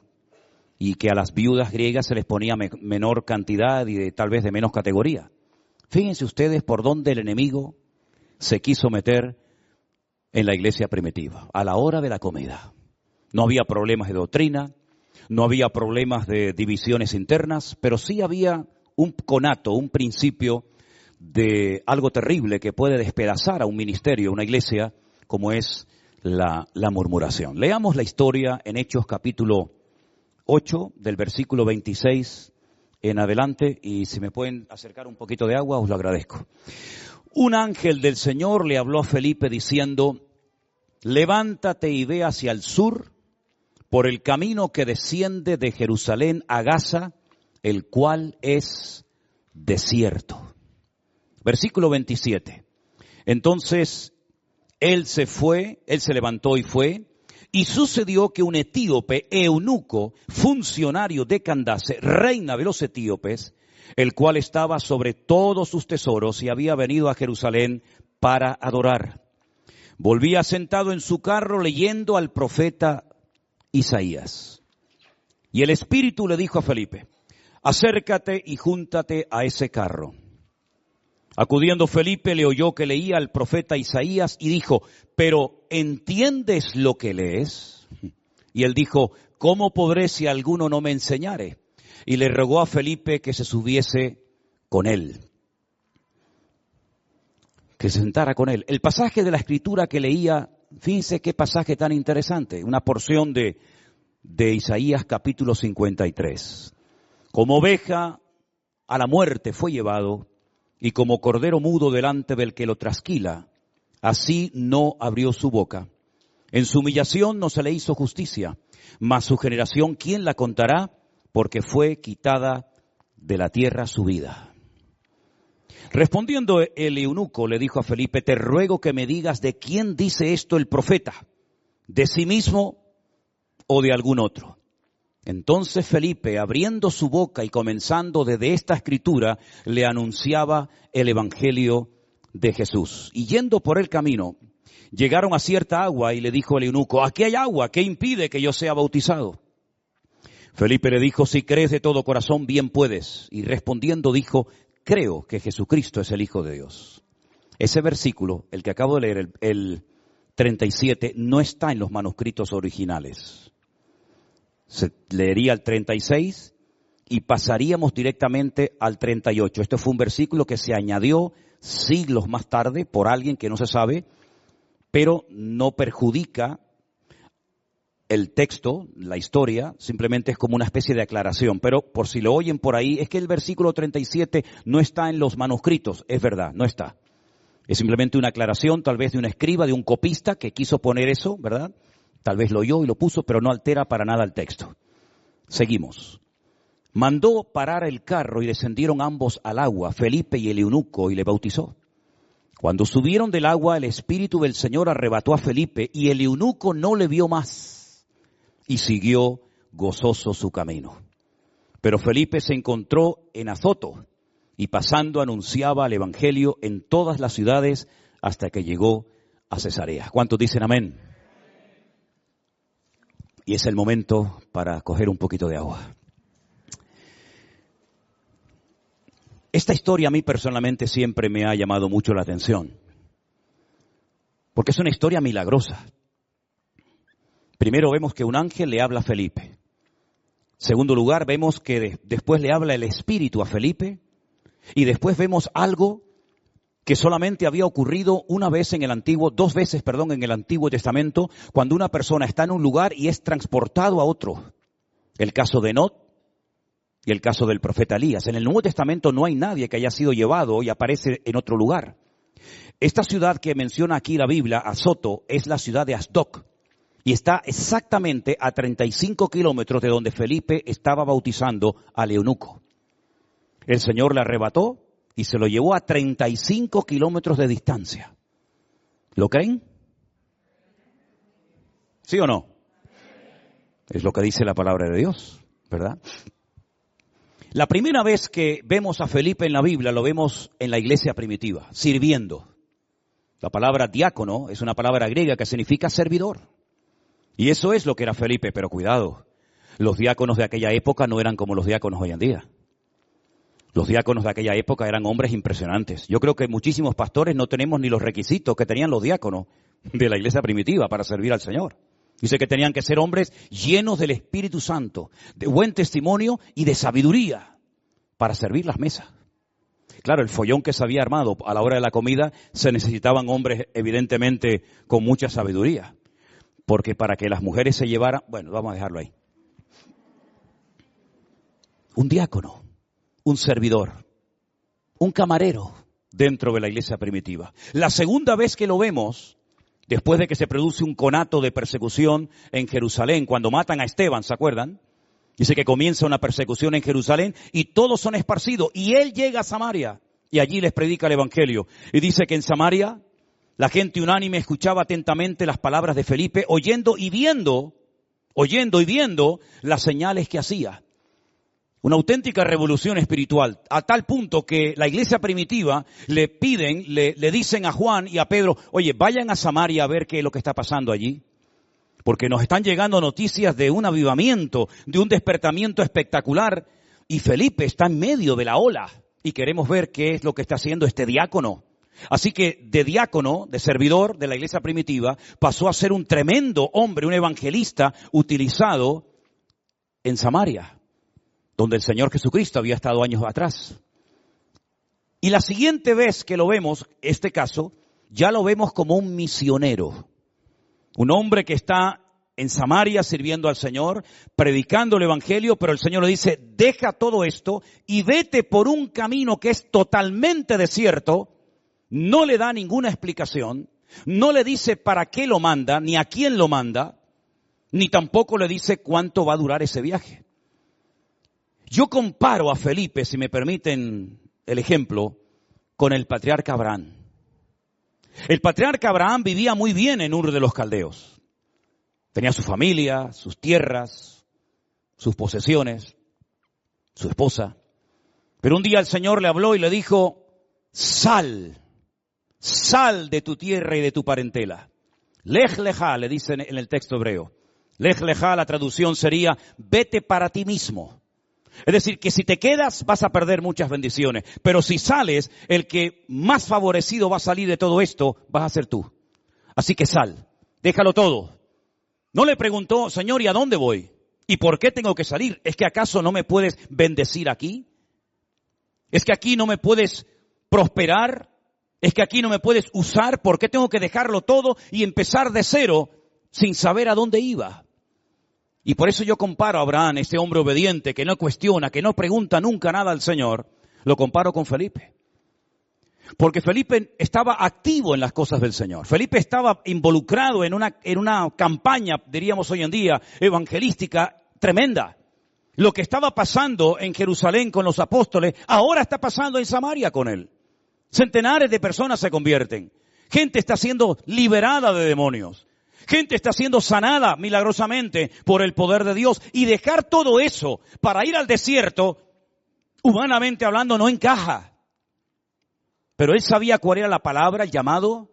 S2: y que a las viudas griegas se les ponía menor cantidad y tal vez de menos categoría. Fíjense ustedes por dónde el enemigo se quiso meter en la iglesia primitiva, a la hora de la comida. No había problemas de doctrina, no había problemas de divisiones internas, pero sí había un conato, un principio de algo terrible que puede despedazar a un ministerio, a una iglesia, como es la murmuración. Leamos la historia en Hechos capítulo 8, del versículo 26 en adelante, y si me pueden acercar un poquito de agua, os lo agradezco. Un ángel del Señor le habló a Felipe diciendo: levántate y ve hacia el sur, por el camino que desciende de Jerusalén a Gaza, el cual es desierto. Versículo 27. Entonces él se levantó y fue, y sucedió que un etíope, eunuco, funcionario de Candace, reina de los etíopes, el cual estaba sobre todos sus tesoros y había venido a Jerusalén para adorar, volvía sentado en su carro leyendo al profeta Isaías. Y el Espíritu le dijo a Felipe: acércate y júntate a ese carro. Acudiendo Felipe le oyó que leía al profeta Isaías y dijo: ¿pero entiendes lo que lees? Y él dijo: ¿cómo podré si alguno no me enseñare? Y le rogó a Felipe que se subiese con él, que se sentara con él. El pasaje de la Escritura que leía, fíjense qué pasaje tan interesante, una porción de Isaías capítulo 53. Como oveja a la muerte fue llevado, y como cordero mudo delante del que lo trasquila, así no abrió su boca. En su humillación no se le hizo justicia, mas su generación, ¿quién la contará? Porque fue quitada de la tierra su vida. Respondiendo el eunuco le dijo a Felipe: te ruego que me digas de quién dice esto el profeta, de sí mismo o de algún otro. Entonces Felipe, abriendo su boca y comenzando desde esta escritura, le anunciaba el evangelio de Jesús. Y yendo por el camino, llegaron a cierta agua y le dijo el eunuco: aquí hay agua, ¿qué impide que yo sea bautizado? Felipe le dijo: si crees de todo corazón, bien puedes. Y respondiendo dijo: creo que Jesucristo es el Hijo de Dios. Ese versículo, el que acabo de leer, el 37, no está en los manuscritos originales. Se leería el 36 y pasaríamos directamente al 38. Este fue un versículo que se añadió siglos más tarde por alguien que no se sabe, pero no perjudica el texto, la historia, simplemente es como una especie de aclaración. Pero por si lo oyen por ahí, es que el versículo 37 no está en los manuscritos, es verdad, no está. Es simplemente una aclaración, tal vez de un escriba, de un copista que quiso poner eso, ¿verdad? Tal vez lo oyó y lo puso, pero no altera para nada el texto. Seguimos. Mandó parar el carro y descendieron ambos al agua, Felipe y el eunuco, y le bautizó. Cuando subieron del agua, el Espíritu del Señor arrebató a Felipe y el eunuco no le vio más y siguió gozoso su camino. Pero Felipe se encontró en Azoto y pasando anunciaba el evangelio en todas las ciudades hasta que llegó a Cesarea. ¿Cuántos dicen amén? Y es el momento para coger un poquito de agua. Esta historia a mí personalmente siempre me ha llamado mucho la atención, porque es una historia milagrosa. Primero vemos que un ángel le habla a Felipe. Segundo lugar, vemos que después le habla el Espíritu a Felipe. Y después vemos algo que solamente había ocurrido dos veces en el Antiguo Testamento, cuando una persona está en un lugar y es transportado a otro. El caso de Enoc y el caso del profeta Elías. En el Nuevo Testamento no hay nadie que haya sido llevado y aparece en otro lugar. Esta ciudad que menciona aquí la Biblia, Azoto, es la ciudad de Asdod y está exactamente a 35 kilómetros de donde Felipe estaba bautizando al eunuco. El Señor le arrebató y se lo llevó a 35 kilómetros de distancia. ¿Lo creen? ¿Sí o no? Es lo que dice la palabra de Dios, ¿verdad? La primera vez que vemos a Felipe en la Biblia lo vemos en la iglesia primitiva, sirviendo. La palabra diácono es una palabra griega que significa servidor. Y eso es lo que era Felipe, pero cuidado, los diáconos de aquella época no eran como los diáconos hoy en día. Los diáconos de aquella época eran hombres impresionantes. Yo creo que muchísimos pastores no tenemos ni los requisitos que tenían los diáconos de la iglesia primitiva para servir al Señor. Dice que tenían que ser hombres llenos del Espíritu Santo, de buen testimonio y de sabiduría para servir las mesas. Claro, el follón que se había armado a la hora de la comida, se necesitaban hombres evidentemente con mucha sabiduría. Porque para que las mujeres se llevaran, bueno, vamos a dejarlo ahí. Un diácono, un servidor, un camarero dentro de la iglesia primitiva. La segunda vez que lo vemos, después de que se produce un conato de persecución en Jerusalén, cuando matan a Esteban, ¿se acuerdan? Dice que comienza una persecución en Jerusalén y todos son esparcidos. Y él llega a Samaria y allí les predica el evangelio. Y dice que en Samaria la gente unánime escuchaba atentamente las palabras de Felipe, oyendo y viendo las señales que hacía. Una auténtica revolución espiritual, a tal punto que la iglesia primitiva le dicen a Juan y a Pedro, oye, vayan a Samaria a ver qué es lo que está pasando allí. Porque nos están llegando noticias de un avivamiento, de un despertamiento espectacular. Y Felipe está en medio de la ola y queremos ver qué es lo que está haciendo este diácono. Así que de diácono, de servidor de la iglesia primitiva, pasó a ser un tremendo hombre, un evangelista utilizado en Samaria, donde el Señor Jesucristo había estado años atrás. Y la siguiente vez que lo vemos, este caso, ya lo vemos como un misionero. Un hombre que está en Samaria sirviendo al Señor, predicando el evangelio, pero el Señor le dice, deja todo esto y vete por un camino que es totalmente desierto. No le da ninguna explicación, no le dice para qué lo manda, ni a quién lo manda, ni tampoco le dice cuánto va a durar ese viaje. Yo comparo a Felipe, si me permiten el ejemplo, con el patriarca Abraham. El patriarca Abraham vivía muy bien en Ur de los Caldeos. Tenía su familia, sus tierras, sus posesiones, su esposa. Pero un día el Señor le habló y le dijo, sal de tu tierra y de tu parentela. Lej lejá, le dice en el texto hebreo. Lej lejá, la traducción sería, vete para ti mismo. Es decir, que si te quedas vas a perder muchas bendiciones, pero si sales, el que más favorecido va a salir de todo esto vas a ser tú. Así que sal, déjalo todo. No le preguntó, Señor, ¿y a dónde voy? ¿Y por qué tengo que salir? ¿Es que acaso no me puedes bendecir aquí? ¿Es que aquí no me puedes prosperar? ¿Es que aquí no me puedes usar? ¿Por qué tengo que dejarlo todo y empezar de cero sin saber a dónde iba? Y por eso yo comparo a Abraham, este hombre obediente que no cuestiona, que no pregunta nunca nada al Señor, lo comparo con Felipe. Porque Felipe estaba activo en las cosas del Señor. Felipe estaba involucrado en una campaña, diríamos hoy en día, evangelística tremenda. Lo que estaba pasando en Jerusalén con los apóstoles, ahora está pasando en Samaria con él. Centenares de personas se convierten. Gente está siendo liberada de demonios. Gente está siendo sanada milagrosamente por el poder de Dios. Y dejar todo eso para ir al desierto, humanamente hablando, no encaja. Pero él sabía cuál era la palabra, el llamado.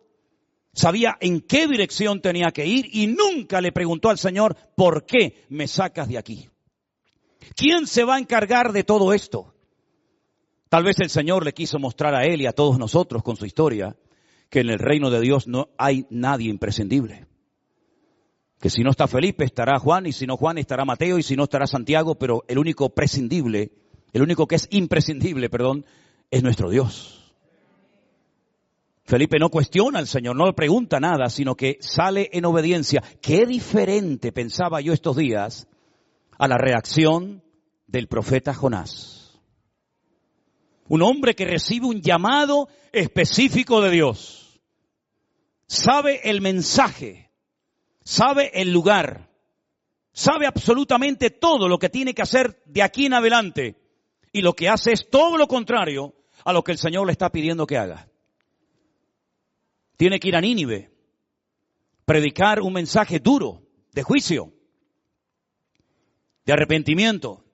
S2: Sabía en qué dirección tenía que ir y nunca le preguntó al Señor, ¿por qué me sacas de aquí? ¿Quién se va a encargar de todo esto? Tal vez el Señor le quiso mostrar a él y a todos nosotros con su historia que en el reino de Dios no hay nadie imprescindible. Que si no está Felipe estará Juan, y si no Juan estará Mateo, y si no estará Santiago, pero el único que es imprescindible, es nuestro Dios. Felipe no cuestiona al Señor, no le pregunta nada, sino que sale en obediencia. Qué diferente, pensaba yo estos días, a la reacción del profeta Jonás. Un hombre que recibe un llamado específico de Dios. Sabe el mensaje, sabe el lugar, sabe absolutamente todo lo que tiene que hacer de aquí en adelante. Y lo que hace es todo lo contrario a lo que el Señor le está pidiendo que haga. Tiene que ir a Nínive, predicar un mensaje duro, de juicio, de arrepentimiento.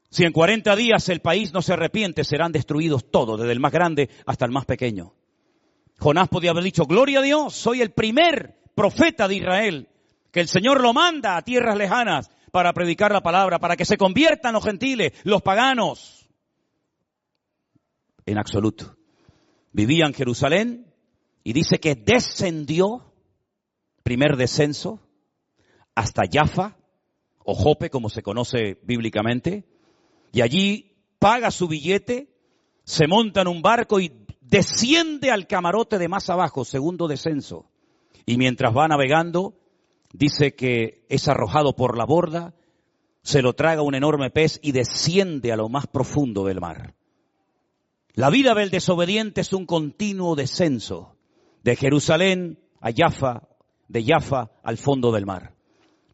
S2: Si en 40 días el país no se arrepiente, serán destruidos todos, desde el más grande hasta el más pequeño. Jonás podía haber dicho, gloria a Dios, soy el primer profeta de Israel, que el Señor lo manda a tierras lejanas para predicar la palabra, para que se conviertan los gentiles, los paganos. En absoluto. Vivía en Jerusalén y dice que descendió, primer descenso, hasta Jaffa, o Jope, como se conoce bíblicamente, y allí paga su billete, se monta en un barco y desciende al camarote de más abajo, segundo descenso. Y mientras va navegando, dice que es arrojado por la borda, se lo traga un enorme pez y desciende a lo más profundo del mar. La vida del desobediente es un continuo descenso, de Jerusalén a Jaffa, de Jaffa al fondo del mar.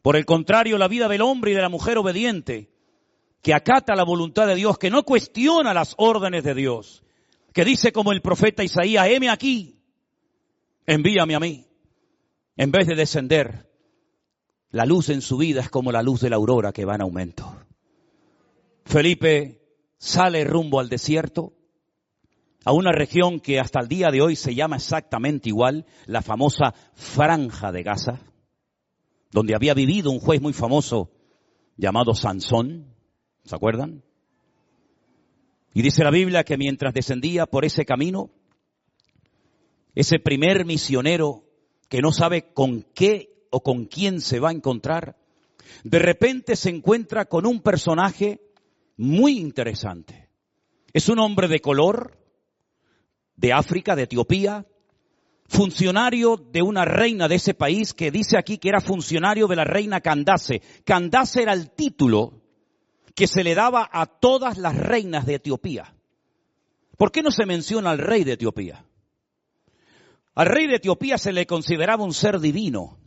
S2: Por el contrario, la vida del hombre y de la mujer obediente, que acata la voluntad de Dios, que no cuestiona las órdenes de Dios, que dice como el profeta Isaías, heme aquí, envíame a mí. En vez de descender, la luz en su vida es como la luz de la aurora que va en aumento. Felipe sale rumbo al desierto, a una región que hasta el día de hoy se llama exactamente igual, la famosa Franja de Gaza, donde había vivido un juez muy famoso llamado Sansón, ¿se acuerdan? Y dice la Biblia que mientras descendía por ese camino, ese primer misionero que no sabe con qué o con quién se va a encontrar, de repente se encuentra con un personaje muy interesante. Es un hombre de color, de África, de Etiopía, funcionario de una reina de ese país que dice aquí que era funcionario de la reina Candace. Candace era el título que se le daba a todas las reinas de Etiopía. ¿Por qué no se menciona al rey de Etiopía? Al rey de Etiopía se le consideraba un ser divino,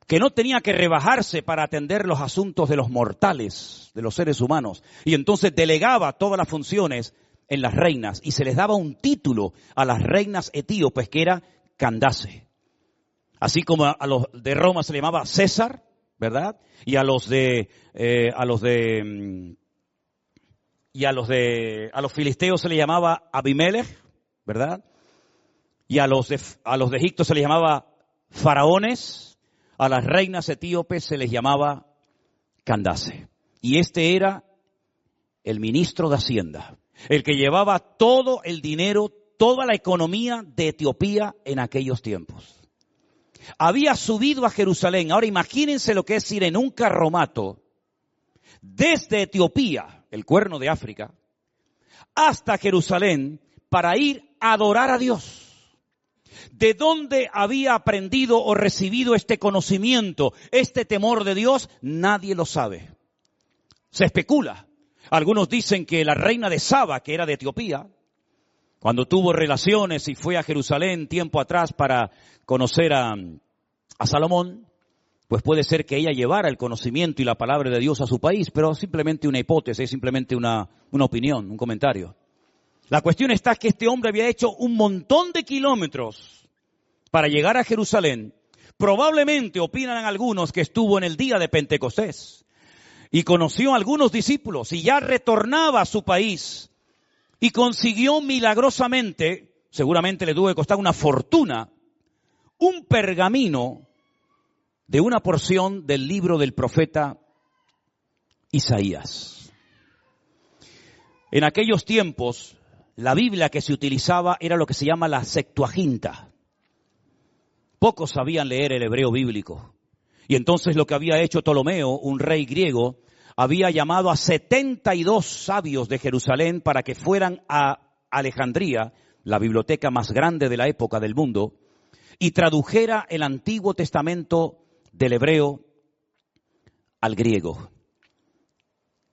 S2: que no tenía que rebajarse para atender los asuntos de los mortales, de los seres humanos, y entonces delegaba todas las funciones en las reinas, y se les daba un título a las reinas etíopes, que era Candace. Así como a los de Roma se le llamaba César, ¿verdad? Y a los filisteos se le llamaba Abimelech, ¿verdad? Y a los de Egipto se les llamaba faraones, a las reinas etíopes se les llamaba Candace. Y este era el ministro de Hacienda, el que llevaba todo el dinero, toda la economía de Etiopía en aquellos tiempos. Había subido a Jerusalén. Ahora imagínense lo que es ir en un carromato desde Etiopía, el Cuerno de África, hasta Jerusalén para ir a adorar a Dios. ¿De dónde había aprendido o recibido este conocimiento, este temor de Dios? Nadie lo sabe. Se especula. Algunos dicen que la reina de Saba, que era de Etiopía, cuando tuvo relaciones y fue a Jerusalén tiempo atrás para conocer a Salomón, pues puede ser que ella llevara el conocimiento y la palabra de Dios a su país, pero simplemente una hipótesis, simplemente una opinión, un comentario. La cuestión está que este hombre había hecho un montón de kilómetros para llegar a Jerusalén. Probablemente, opinan algunos, que estuvo en el día de Pentecostés y conoció a algunos discípulos y ya retornaba a su país y consiguió milagrosamente, seguramente le tuvo que costar una fortuna, un pergamino de una porción del libro del profeta Isaías. En aquellos tiempos, la Biblia que se utilizaba era lo que se llama la Septuaginta. Pocos sabían leer el hebreo bíblico. Y entonces lo que había hecho Ptolomeo, un rey griego, había llamado a 72 sabios de Jerusalén para que fueran a Alejandría, la biblioteca más grande de la época del mundo, y tradujera el Antiguo Testamento del hebreo al griego.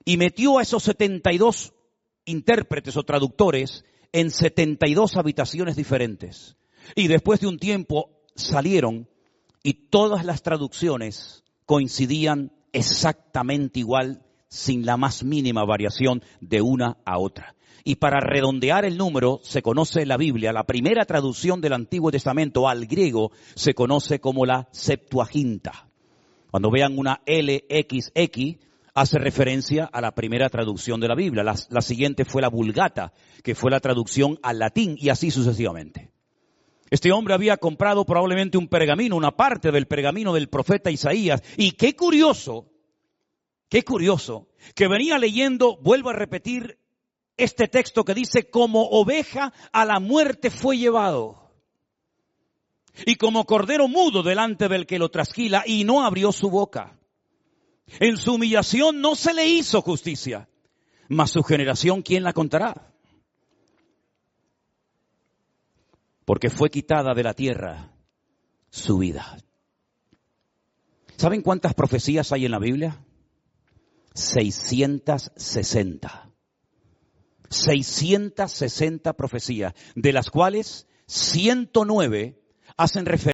S2: Y metió a esos 72 intérpretes o traductores en 72 habitaciones diferentes. Y después de un tiempo salieron y todas las traducciones coincidían exactamente igual, sin la más mínima variación de una a otra. Y para redondear el número, se conoce la Biblia, la primera traducción del Antiguo Testamento al griego se conoce como la Septuaginta. Cuando vean una LXX, hace referencia a la primera traducción de la Biblia. La siguiente fue la Vulgata, que fue la traducción al latín, y así sucesivamente. Este hombre había comprado probablemente un pergamino, una parte del pergamino del profeta Isaías. Y qué curioso, que venía leyendo, vuelvo a repetir, este texto que dice, como oveja a la muerte fue llevado. Y como cordero mudo delante del que lo trasquila, y no abrió su boca. En su humillación no se le hizo justicia, mas su generación, ¿quién la contará? Porque fue quitada de la tierra su vida. ¿Saben cuántas profecías hay en la Biblia? 660. 660 profecías, de las cuales 109 hacen referencia